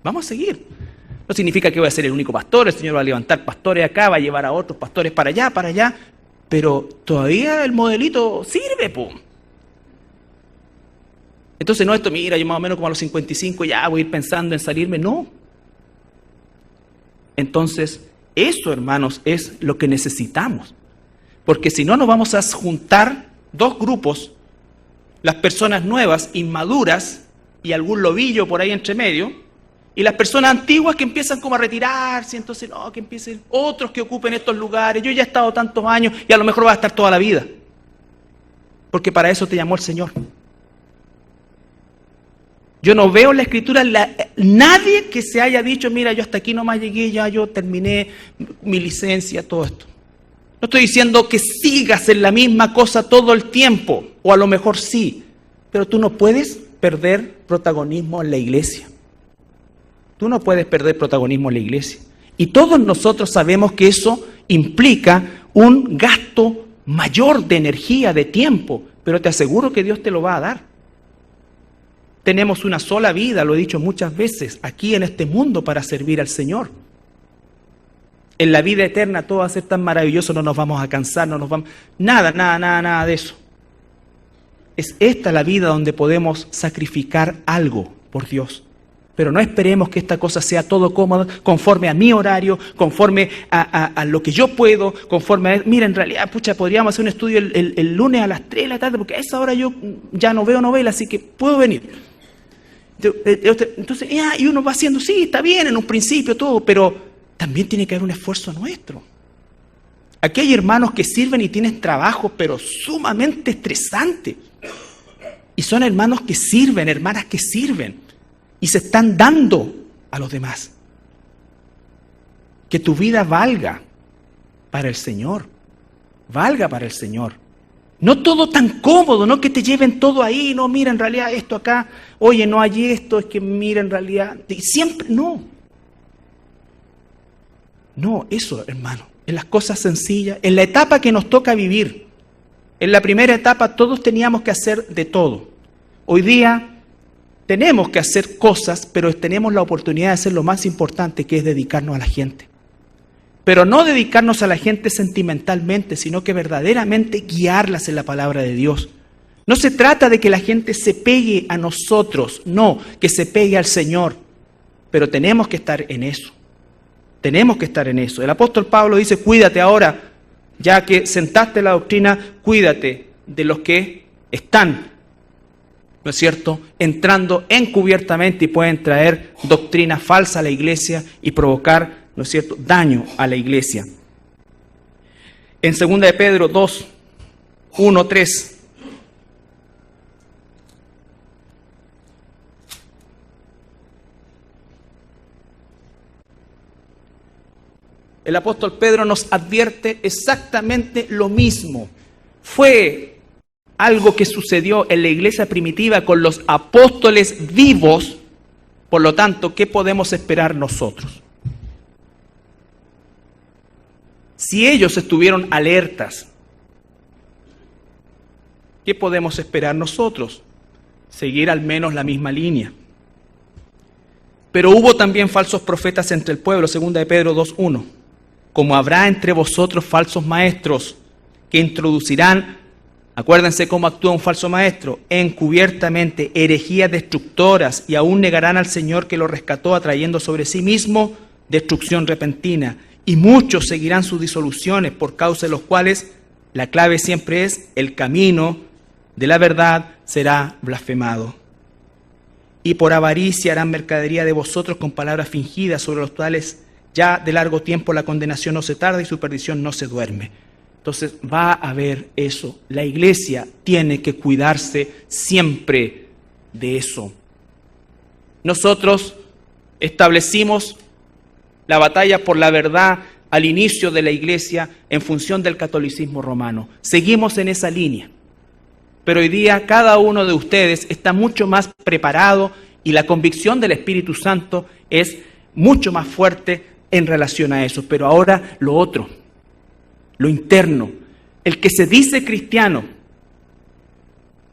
Vamos a seguir. No significa que voy a ser el único pastor, el Señor va a levantar pastores acá, va a llevar a otros pastores para allá, pero todavía el modelito sirve, po. Entonces no esto, mira, yo más o menos como a los 55 ya voy a ir pensando en salirme, no. Entonces, eso, hermanos, es lo que necesitamos. Porque si no, nos vamos a juntar dos grupos, las personas nuevas, inmaduras, y algún lobillo por ahí entre medio, y las personas antiguas que empiezan como a retirarse, entonces no, que empiecen otros que ocupen estos lugares, yo ya he estado tantos años y a lo mejor va a estar toda la vida. Porque para eso te llamó el Señor. Yo no veo en la Escritura nadie que se haya dicho, mira, yo hasta aquí nomás llegué, ya yo terminé mi licencia, todo esto. No estoy diciendo que sigas en la misma cosa todo el tiempo, o a lo mejor sí, pero tú no puedes perder protagonismo en la iglesia. Tú no puedes perder protagonismo en la iglesia. Y todos nosotros sabemos que eso implica un gasto mayor de energía, de tiempo, pero te aseguro que Dios te lo va a dar. Tenemos una sola vida, lo he dicho muchas veces, aquí en este mundo para servir al Señor. En la vida eterna todo va a ser tan maravilloso, no nos vamos a cansar, no nos vamos... Nada de eso. Es esta la vida donde podemos sacrificar algo por Dios. Pero no esperemos que esta cosa sea todo cómodo, conforme a mi horario, conforme a lo que yo puedo, conforme a... Mira, en realidad, podríamos hacer un estudio el lunes a las 3 de la tarde, porque a esa hora yo ya no veo novela, así que puedo venir. Entonces, y uno va haciendo, sí, está bien en un principio todo, pero también tiene que haber un esfuerzo nuestro. Aquí hay hermanos que sirven y tienen trabajos, pero sumamente estresantes. Y son hermanos que sirven, hermanas que sirven. Y se están dando a los demás. Que tu vida valga para el Señor. Valga para el Señor. No todo tan cómodo, no que te lleven todo ahí. No, mira, en realidad esto acá. Oye, no hay esto, es que mira, en realidad. Y siempre, no. No, eso, hermano. En las cosas sencillas. En la etapa que nos toca vivir. En la primera etapa todos teníamos que hacer de todo. Hoy día tenemos que hacer cosas, pero tenemos la oportunidad de hacer lo más importante, que es dedicarnos a la gente. Pero no dedicarnos a la gente sentimentalmente, sino que verdaderamente guiarlas en la palabra de Dios. No se trata de que la gente se pegue a nosotros, no, que se pegue al Señor. Pero tenemos que estar en eso. Tenemos que estar en eso. El apóstol Pablo dice, cuídate ahora, ya que sentaste la doctrina, cuídate de los que están, ¿no es cierto?, entrando encubiertamente y pueden traer doctrina falsa a la iglesia y provocar, ¿no es cierto?, daño a la iglesia. En 2 de Pedro 2, 1, 3. El apóstol Pedro nos advierte exactamente lo mismo. Fue algo que sucedió en la iglesia primitiva con los apóstoles vivos. Por lo tanto, ¿qué podemos esperar nosotros? Si ellos estuvieron alertas, ¿qué podemos esperar nosotros? Seguir al menos la misma línea. Pero hubo también falsos profetas entre el pueblo, 2 de Pedro 2:1. Como habrá entre vosotros falsos maestros que introducirán, acuérdense cómo actúa un falso maestro, encubiertamente herejías destructoras, y aún negarán al Señor que lo rescató, atrayendo sobre sí mismo destrucción repentina. Y muchos seguirán sus disoluciones, por causa de los cuales la clave siempre es: el camino de la verdad será blasfemado. Y por avaricia harán mercadería de vosotros con palabras fingidas, sobre los cuales ya de largo tiempo la condenación no se tarda y su perdición no se duerme. Entonces va a haber eso. La iglesia tiene que cuidarse siempre de eso. Nosotros establecimos la batalla por la verdad al inicio de la iglesia en función del catolicismo romano. Seguimos en esa línea. Pero hoy día cada uno de ustedes está mucho más preparado y la convicción del Espíritu Santo es mucho más fuerte en relación a eso. Pero ahora lo otro, lo interno, el que se dice cristiano,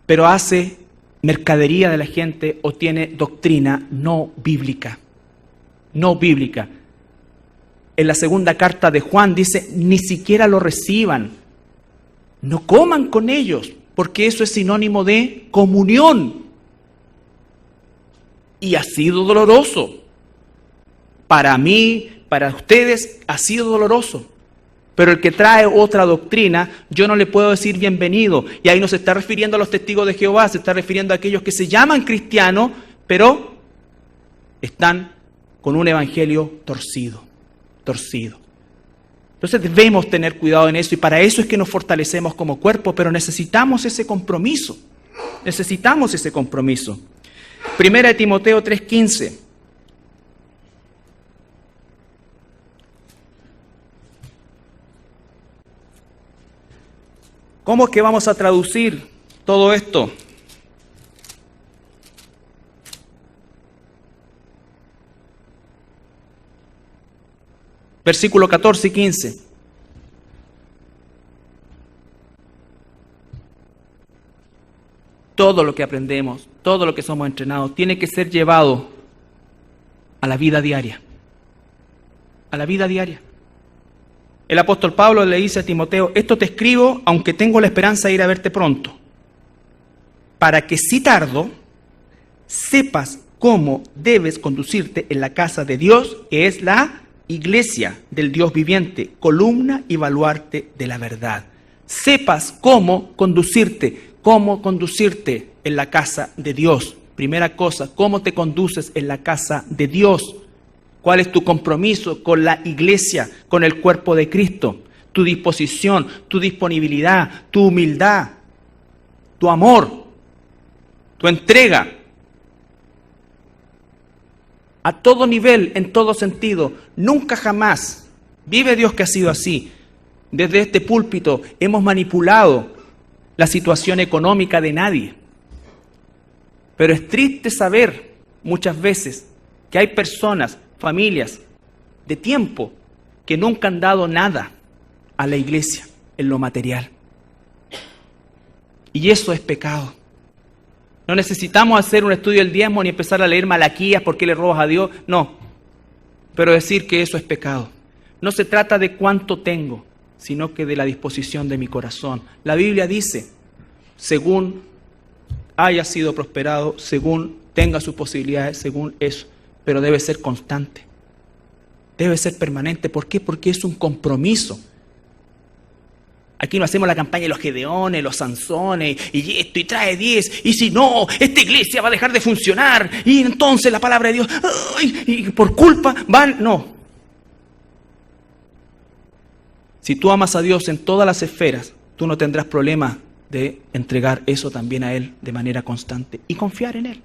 pero hace mercadería de la gente o tiene doctrina no bíblica. No bíblica. En la segunda carta de Juan dice, ni siquiera lo reciban, no coman con ellos, porque eso es sinónimo de comunión. Y ha sido doloroso. Para mí, para ustedes, ha sido doloroso. Pero el que trae otra doctrina, yo no le puedo decir bienvenido. Y ahí no se está refiriendo a los testigos de Jehová, se está refiriendo a aquellos que se llaman cristianos, pero están con un evangelio torcido. Entonces debemos tener cuidado en eso, y para eso es que nos fortalecemos como cuerpo, pero necesitamos ese compromiso. Necesitamos ese compromiso. 1 Timoteo 3:15. ¿Cómo es que vamos a traducir todo esto? Versículo 14 y 15. Todo lo que aprendemos, todo lo que somos entrenados, tiene que ser llevado a la vida diaria. A la vida diaria. El apóstol Pablo le dice a Timoteo, esto te escribo, aunque tengo la esperanza de ir a verte pronto, para que si tardo, sepas cómo debes conducirte en la casa de Dios, que es la iglesia del Dios viviente, columna y baluarte de la verdad. Sepas cómo conducirte en la casa de Dios. Primera cosa, ¿cómo te conduces en la casa de Dios? ¿Cuál es tu compromiso con la iglesia, con el cuerpo de Cristo? Tu disposición, tu disponibilidad, tu humildad, tu amor, tu entrega. A todo nivel, en todo sentido, nunca jamás, vive Dios que ha sido así. Desde este púlpito hemos manipulado la situación económica de nadie. Pero es triste saber muchas veces que hay personas, familias de tiempo que nunca han dado nada a la iglesia en lo material. Y eso es pecado. No necesitamos hacer un estudio del diezmo ni empezar a leer Malaquías, ¿por qué le robas a Dios? No, pero decir que eso es pecado. No se trata de cuánto tengo, sino que de la disposición de mi corazón. La Biblia dice, según haya sido prosperado según tenga sus posibilidades, según eso, pero debe ser constante, debe ser permanente. ¿Por qué? Porque es un compromiso. Aquí no hacemos la campaña de los Gedeones, los Sansones, y esto, y trae 10, y si no, esta iglesia va a dejar de funcionar, y entonces la palabra de Dios, ¡ay! Y por culpa van, no. Si tú amas a Dios en todas las esferas, tú no tendrás problema de entregar eso también a Él de manera constante, y confiar en Él,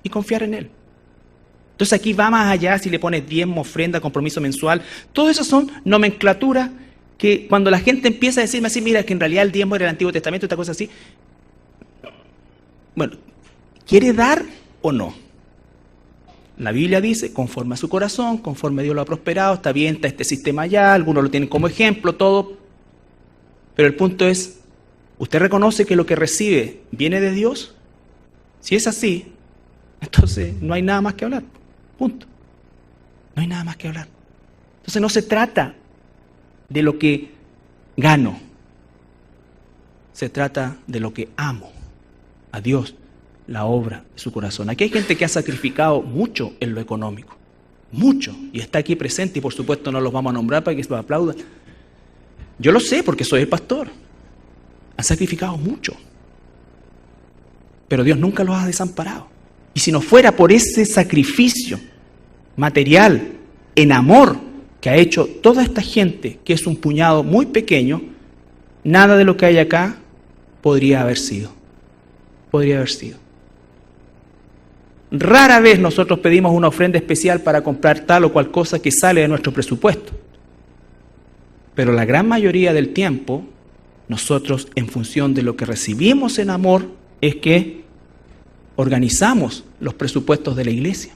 y confiar en Él. Entonces aquí va más allá, si le pones diezmo, ofrenda, compromiso mensual, todo eso son nomenclaturas que cuando la gente empieza a decirme así, mira, que en realidad el diezmo era el Antiguo Testamento, esta cosa así. Bueno, ¿quiere dar o no? La Biblia dice, conforme a su corazón, conforme Dios lo ha prosperado, está bien, está este sistema allá, algunos lo tienen como ejemplo, todo. Pero el punto es, ¿usted reconoce que lo que recibe viene de Dios? Si es así, entonces no hay nada más que hablar. Punto. No hay nada más que hablar. Entonces no se trata de lo que gano, se trata de lo que amo, a Dios, la obra de su corazón. Aquí hay gente que ha sacrificado mucho en lo económico, mucho, y está aquí presente, y por supuesto no los vamos a nombrar para que se lo aplaudan. Yo lo sé porque soy el pastor. Han sacrificado mucho, pero Dios nunca los ha desamparado. Y si no fuera por ese sacrificio material en amor que ha hecho toda esta gente, que es un puñado muy pequeño, nada de lo que hay acá podría haber sido. Podría haber sido. Rara vez nosotros pedimos una ofrenda especial para comprar tal o cual cosa que sale de nuestro presupuesto. Pero la gran mayoría del tiempo, nosotros, en función de lo que recibimos en amor, es que organizamos los presupuestos de la iglesia.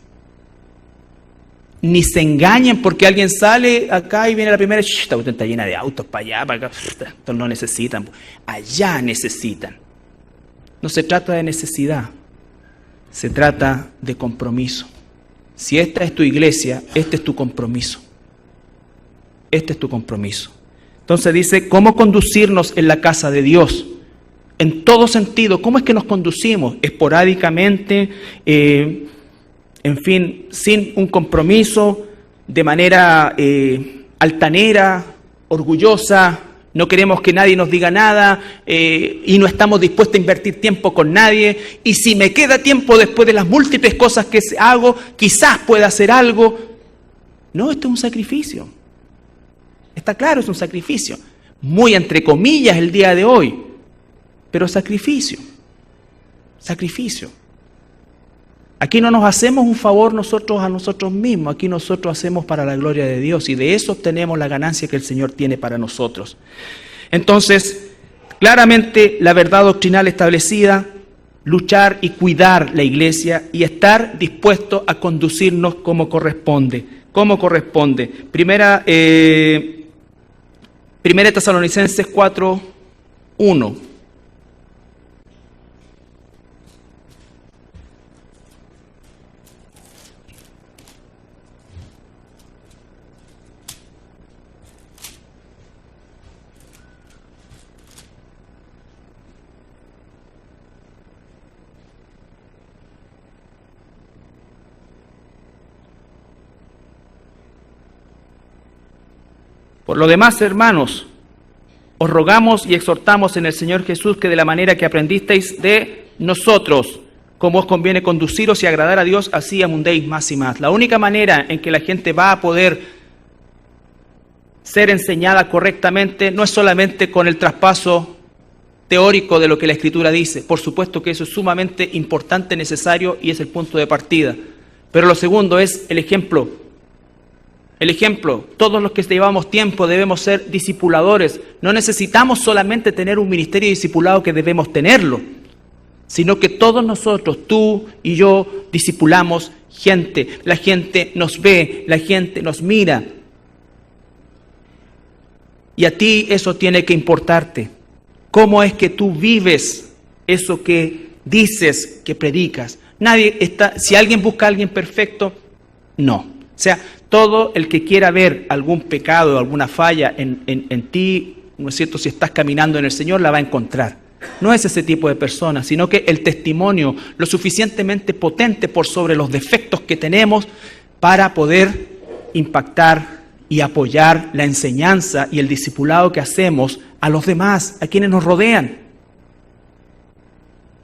Ni se engañen porque alguien sale acá y viene la primera, esta cuestión está llena de autos para allá, para acá, estos no necesitan, allá necesitan. No se trata de necesidad, se trata de compromiso. Si esta es tu iglesia, este es tu compromiso. Este es tu compromiso. Entonces dice, ¿cómo conducirnos en la casa de Dios? En todo sentido, ¿cómo es que nos conducimos? Esporádicamente, en fin, sin un compromiso, de manera altanera, orgullosa, no queremos que nadie nos diga nada y no estamos dispuestos a invertir tiempo con nadie. Y si me queda tiempo después de las múltiples cosas que hago, quizás pueda hacer algo. No, esto es un sacrificio. Está claro, es un sacrificio. Muy entre comillas el día de hoy, pero sacrificio. Sacrificio. Aquí no nos hacemos un favor nosotros a nosotros mismos, aquí nosotros hacemos para la gloria de Dios y de eso obtenemos la ganancia que el Señor tiene para nosotros. Entonces, claramente la verdad doctrinal establecida, luchar y cuidar la iglesia y estar dispuesto a conducirnos como corresponde. Como corresponde. Primera Tesalonicenses 4:1. Por lo demás, hermanos, os rogamos y exhortamos en el Señor Jesús que de la manera que aprendisteis de nosotros, como os conviene conduciros y agradar a Dios, así abundéis más y más. La única manera en que la gente va a poder ser enseñada correctamente no es solamente con el traspaso teórico de lo que la Escritura dice. Por supuesto que eso es sumamente importante, necesario y es el punto de partida. Pero lo segundo es el ejemplo. El ejemplo, todos los que llevamos tiempo debemos ser discipuladores. No necesitamos solamente tener un ministerio de discipulado que debemos tenerlo, sino que todos nosotros, tú y yo, discipulamos gente. La gente nos ve, la gente nos mira. Y a ti eso tiene que importarte. ¿Cómo es que tú vives eso que dices, que predicas? Nadie está, si alguien busca a alguien perfecto, no. O sea, todo el que quiera ver algún pecado o alguna falla en ti, ¿no es cierto? Si estás caminando en el Señor, la va a encontrar. No es ese tipo de persona, sino que el testimonio lo suficientemente potente por sobre los defectos que tenemos para poder impactar y apoyar la enseñanza y el discipulado que hacemos a los demás, a quienes nos rodean.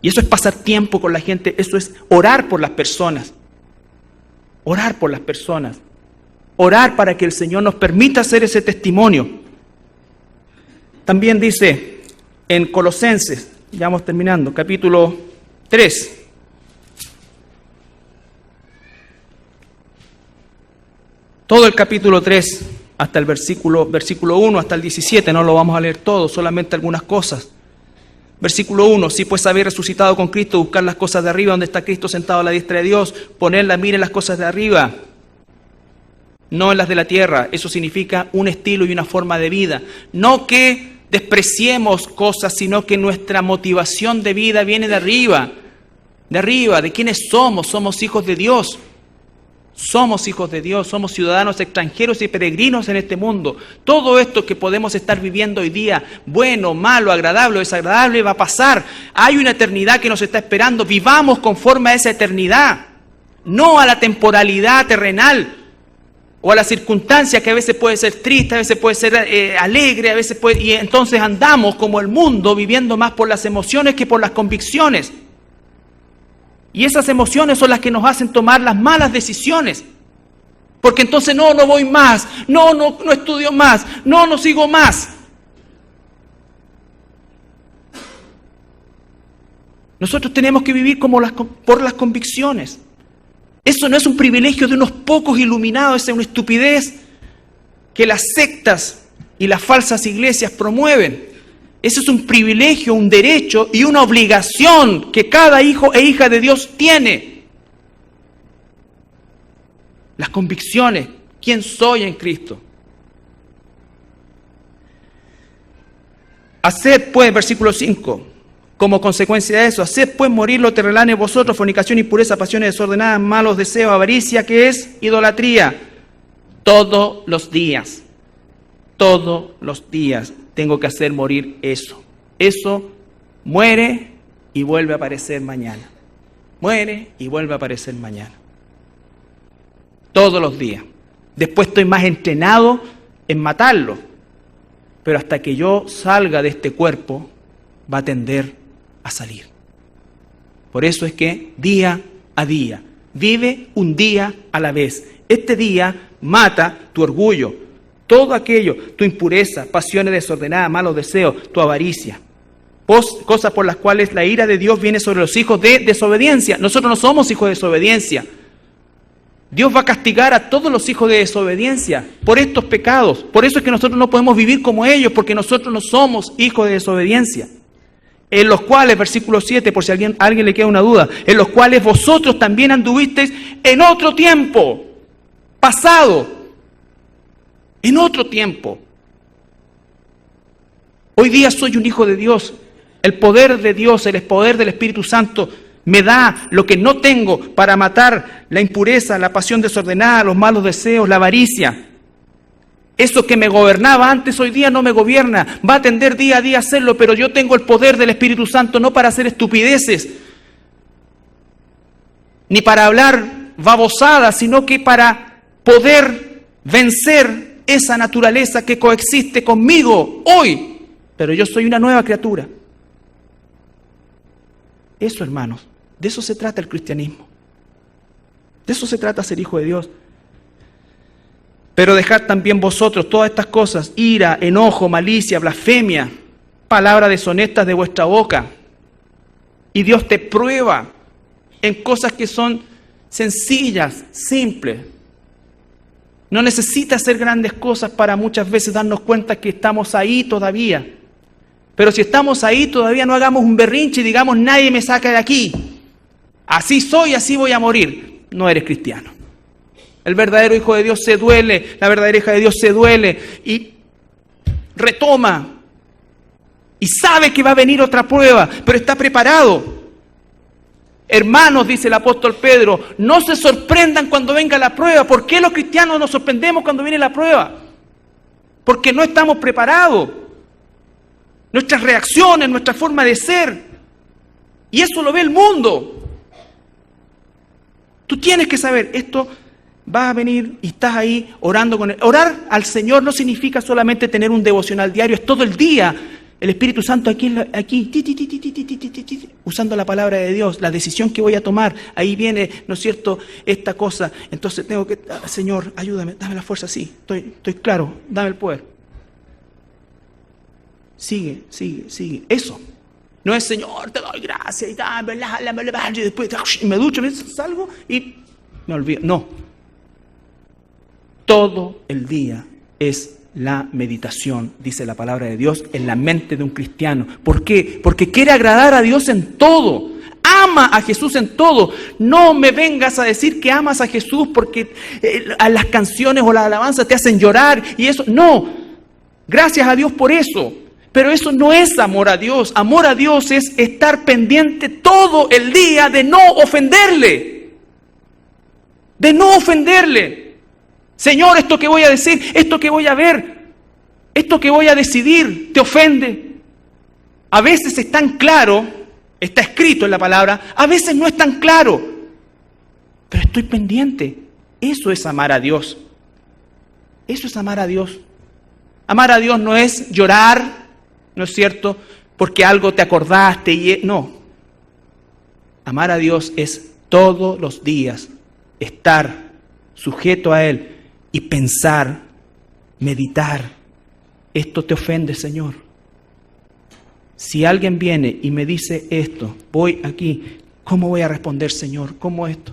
Y eso es pasar tiempo con la gente, eso es orar por las personas. Orar por las personas. Orar para que el Señor nos permita hacer ese testimonio. También dice en Colosenses, ya vamos terminando, capítulo 3. Todo el capítulo 3, hasta el versículo 1, hasta el 17, no lo vamos a leer todo, solamente algunas cosas. Versículo 1, si pues habéis resucitado con Cristo, buscar las cosas de arriba, donde está Cristo sentado a la diestra de Dios, poner la mira en las cosas de arriba, no en las de la tierra. Eso significa un estilo y una forma de vida. No que despreciemos cosas, sino que nuestra motivación de vida viene de arriba, de quiénes somos. Somos hijos de Dios. Somos hijos de Dios, somos ciudadanos extranjeros y peregrinos en este mundo. Todo esto que podemos estar viviendo hoy día, bueno, malo, agradable o desagradable, va a pasar. Hay una eternidad que nos está esperando. Vivamos conforme a esa eternidad, no a la temporalidad terrenal o a la circunstancia que a veces puede ser triste, a veces puede ser alegre, a veces puede... Y entonces andamos como el mundo, viviendo más por las emociones que por las convicciones. Y esas emociones son las que nos hacen tomar las malas decisiones. Porque entonces no voy más, no estudio más, no sigo más. Nosotros tenemos que vivir por las convicciones. Eso no es un privilegio de unos pocos iluminados, es una estupidez que las sectas y las falsas iglesias promueven. Ese es un privilegio, un derecho y una obligación que cada hijo e hija de Dios tiene. Las convicciones, quién soy en Cristo. Haced pues, versículo 5, como consecuencia de eso, haced pues morir lo terrenal en vosotros, fornicación, impureza, pasiones desordenadas, malos deseos, avaricia, que es idolatría. Todos los días tengo que hacer morir eso. Eso muere y vuelve a aparecer mañana. Muere y vuelve a aparecer mañana. Todos los días. Después estoy más entrenado en matarlo. Pero hasta que yo salga de este cuerpo, va a tender a salir. Por eso es que día a día, vive un día a la vez. Este día mata tu orgullo. Todo aquello, tu impureza, pasiones desordenadas, malos deseos, tu avaricia. Cosas por las cuales la ira de Dios viene sobre los hijos de desobediencia. Nosotros no somos hijos de desobediencia. Dios va a castigar a todos los hijos de desobediencia por estos pecados. Por eso es que nosotros no podemos vivir como ellos, porque nosotros no somos hijos de desobediencia. En los cuales, versículo 7, por si a alguien le queda una duda, en los cuales vosotros también anduvisteis en otro tiempo, pasado. En otro tiempo. Hoy día soy un hijo de Dios. El poder de Dios, el poder del Espíritu Santo me da lo que no tengo para matar la impureza, la pasión desordenada, los malos deseos, la avaricia. Eso que me gobernaba antes, hoy día no me gobierna. Va a tender día a día a hacerlo, pero yo tengo el poder del Espíritu Santo no para hacer estupideces, ni para hablar babosadas, sino que para poder vencer esa naturaleza que coexiste conmigo hoy, pero yo soy una nueva criatura. Eso, hermanos, de eso se trata el cristianismo. De eso se trata ser hijo de Dios. Pero dejad también vosotros todas estas cosas, ira, enojo, malicia, blasfemia, palabras deshonestas de vuestra boca. Y Dios te prueba en cosas que son sencillas, simples. No necesita hacer grandes cosas para muchas veces darnos cuenta que estamos ahí todavía. Pero si estamos ahí todavía, no hagamos un berrinche y digamos, nadie me saca de aquí. Así soy, así voy a morir. No eres cristiano. El verdadero hijo de Dios se duele, la verdadera hija de Dios se duele y retoma. Y sabe que va a venir otra prueba, pero está preparado. Hermanos, dice el apóstol Pedro, no se sorprendan cuando venga la prueba. ¿Por qué los cristianos nos sorprendemos cuando viene la prueba? Porque no estamos preparados. nuestras reacciones, nuestra forma de ser. Y eso lo ve el mundo. Tú tienes que saber, esto va a venir y estás ahí orando con él. Orar al Señor no significa solamente tener un devocional diario, es todo el día. El Espíritu Santo aquí, usando la palabra de Dios, la decisión que voy a tomar, ahí viene, ¿no es cierto?, esta cosa. Entonces tengo que, Señor, ayúdame, dame la fuerza, sí, estoy claro, dame el poder. Sigue. Eso. No es, Señor, te doy gracias y tal, y después me ducho, salgo y me olvido. No. Todo el día es la meditación, dice la palabra de Dios, en la mente de un cristiano. ¿Por qué? Porque quiere agradar a Dios en todo. Ama a Jesús en todo. No me vengas a decir que amas a Jesús porque las canciones o las alabanzas te hacen llorar y eso. No. Gracias a Dios por eso. Pero eso no es amor a Dios. Amor a Dios es estar pendiente todo el día de no ofenderle. De no ofenderle. Señor, esto que voy a decir, esto que voy a ver, esto que voy a decidir, ¿te ofende? A veces es tan claro, está escrito en la palabra, a veces no es tan claro, pero estoy pendiente. Eso es amar a Dios. Eso es amar a Dios. Amar a Dios no es llorar, ¿no es cierto?, porque algo te acordaste y no. Amar a Dios es todos los días estar sujeto a Él y pensar, meditar. Esto te ofende, Señor. Si alguien viene y me dice esto, voy aquí, ¿cómo voy a responder, Señor? ¿Cómo esto?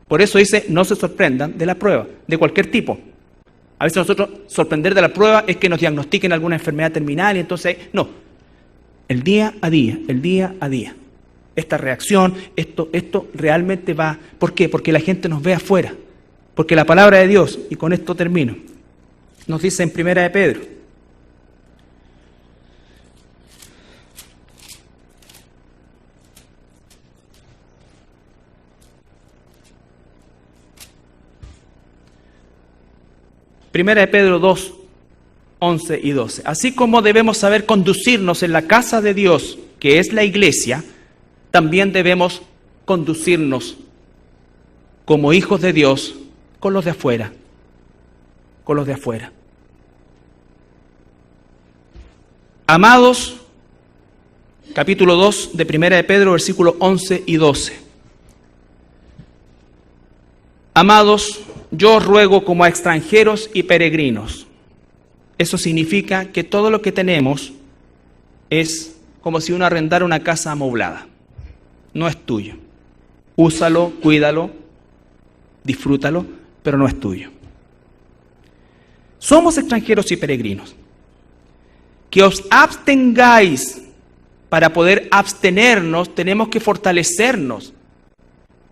Por eso dice, no se sorprendan de la prueba, de cualquier tipo. A veces nosotros sorprender de la prueba es que nos diagnostiquen alguna enfermedad terminal y entonces, no. El día a día. Esta reacción, esto realmente va. ¿Por qué? Porque la gente nos ve afuera. Porque la palabra de Dios, y con esto termino, nos dice en 1 de Pedro. Primera de Pedro 2, 11 y 12. Así como debemos saber conducirnos en la casa de Dios, que es la iglesia, también debemos conducirnos como hijos de Dios con los de afuera. Con los de afuera. Amados, capítulo 2 de Primera de Pedro, versículos 11 y 12. Amados, yo os ruego como a extranjeros y peregrinos. Eso significa que todo lo que tenemos es como si uno arrendara una casa amoblada. No es tuyo. Úsalo, cuídalo, disfrútalo, pero no es tuyo. Somos extranjeros y peregrinos. Que os abstengáis. Para poder abstenernos tenemos que fortalecernos.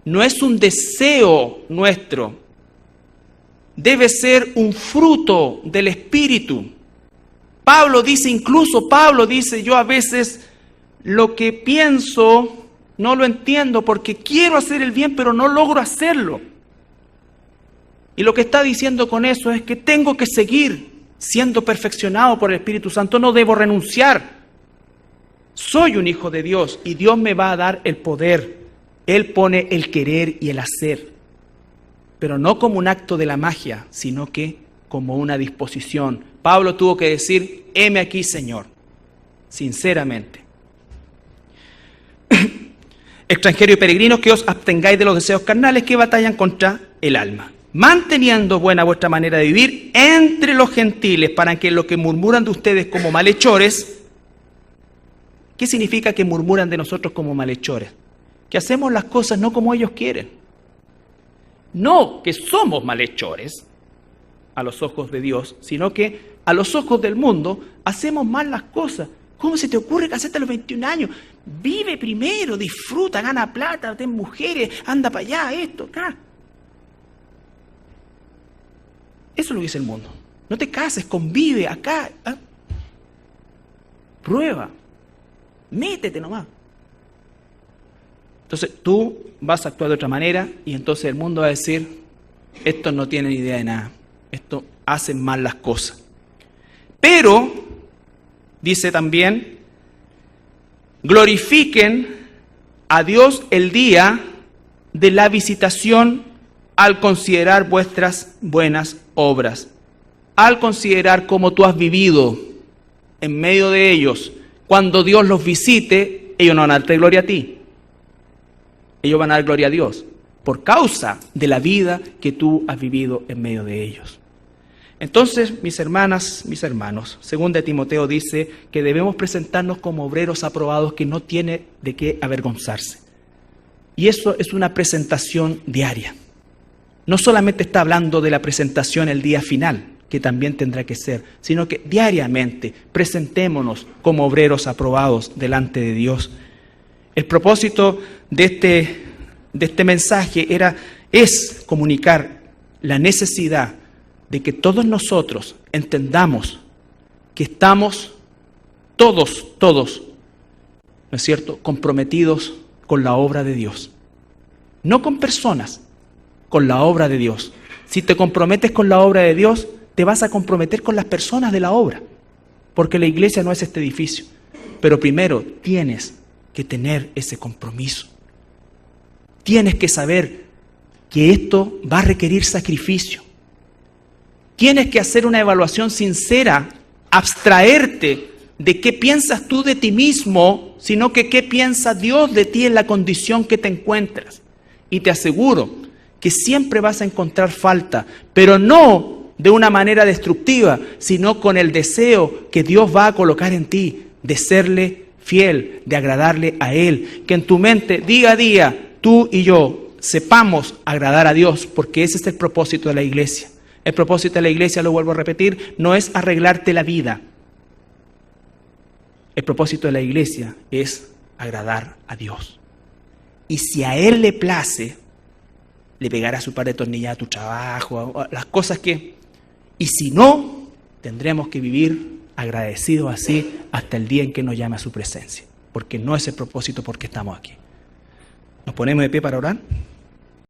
No es un deseo nuestro. Debe ser un fruto del Espíritu. Pablo dice, yo a veces lo que pienso no lo entiendo porque quiero hacer el bien, pero no logro hacerlo. Y lo que está diciendo con eso es que tengo que seguir siendo perfeccionado por el Espíritu Santo, no debo renunciar. Soy un hijo de Dios y Dios me va a dar el poder. Él pone el querer y el hacer, pero no como un acto de la magia, sino que como una disposición. Pablo tuvo que decir, heme aquí, Señor, sinceramente. Extranjeros y peregrinos, que os abstengáis de los deseos carnales que batallan contra el alma, manteniendo buena vuestra manera de vivir entre los gentiles, para que lo que murmuran de ustedes como malhechores. ¿Qué significa que murmuran de nosotros como malhechores? Que hacemos las cosas no como ellos quieren. No que somos malhechores a los ojos de Dios, sino que a los ojos del mundo hacemos mal las cosas. ¿Cómo se te ocurre casarte a los 21 años? Vive primero, disfruta, gana plata, ten mujeres, anda para allá, esto, acá. Eso es lo que dice el mundo. No te cases, convive acá. Prueba. Métete nomás. Entonces tú vas a actuar de otra manera y entonces el mundo va a decir, estos no tienen idea de nada, estos hacen mal las cosas. Pero dice también, glorifiquen a Dios el día de la visitación al considerar vuestras buenas obras, al considerar cómo tú has vivido en medio de ellos. Cuando Dios los visite, ellos no van a darte gloria a ti, ellos van a dar gloria a Dios, por causa de la vida que tú has vivido en medio de ellos. Entonces, mis hermanas, mis hermanos, 2 Timoteo dice que debemos presentarnos como obreros aprobados, que no tiene de qué avergonzarse. Y eso es una presentación diaria. No solamente está hablando de la presentación el día final, que también tendrá que ser, sino que diariamente presentémonos como obreros aprobados delante de Dios. El propósito de este mensaje es comunicar la necesidad de que todos nosotros entendamos que estamos todos, ¿no es cierto?, comprometidos con la obra de Dios. No con personas, con la obra de Dios. Si te comprometes con la obra de Dios, te vas a comprometer con las personas de la obra, porque la iglesia no es este edificio. Pero primero tienes que tener ese compromiso. Tienes que saber que esto va a requerir sacrificio. Tienes que hacer una evaluación sincera, abstraerte de qué piensas tú de ti mismo, sino que qué piensa Dios de ti en la condición que te encuentras. Y te aseguro que siempre vas a encontrar falta, pero no de una manera destructiva, sino con el deseo que Dios va a colocar en ti de serle fiel, de agradarle a Él. Que en tu mente, día a día, tú y yo sepamos agradar a Dios, porque ese es el propósito de la iglesia. El propósito de la iglesia, lo vuelvo a repetir, no es arreglarte la vida. El propósito de la iglesia es agradar a Dios. Y si a Él le place, le pegará su par de tornillas a tu trabajo, a las cosas que... Y si no, tendremos que vivir agradecidos así hasta el día en que nos llame a su presencia. Porque no es el propósito por qué estamos aquí. ¿Nos ponemos de pie para orar?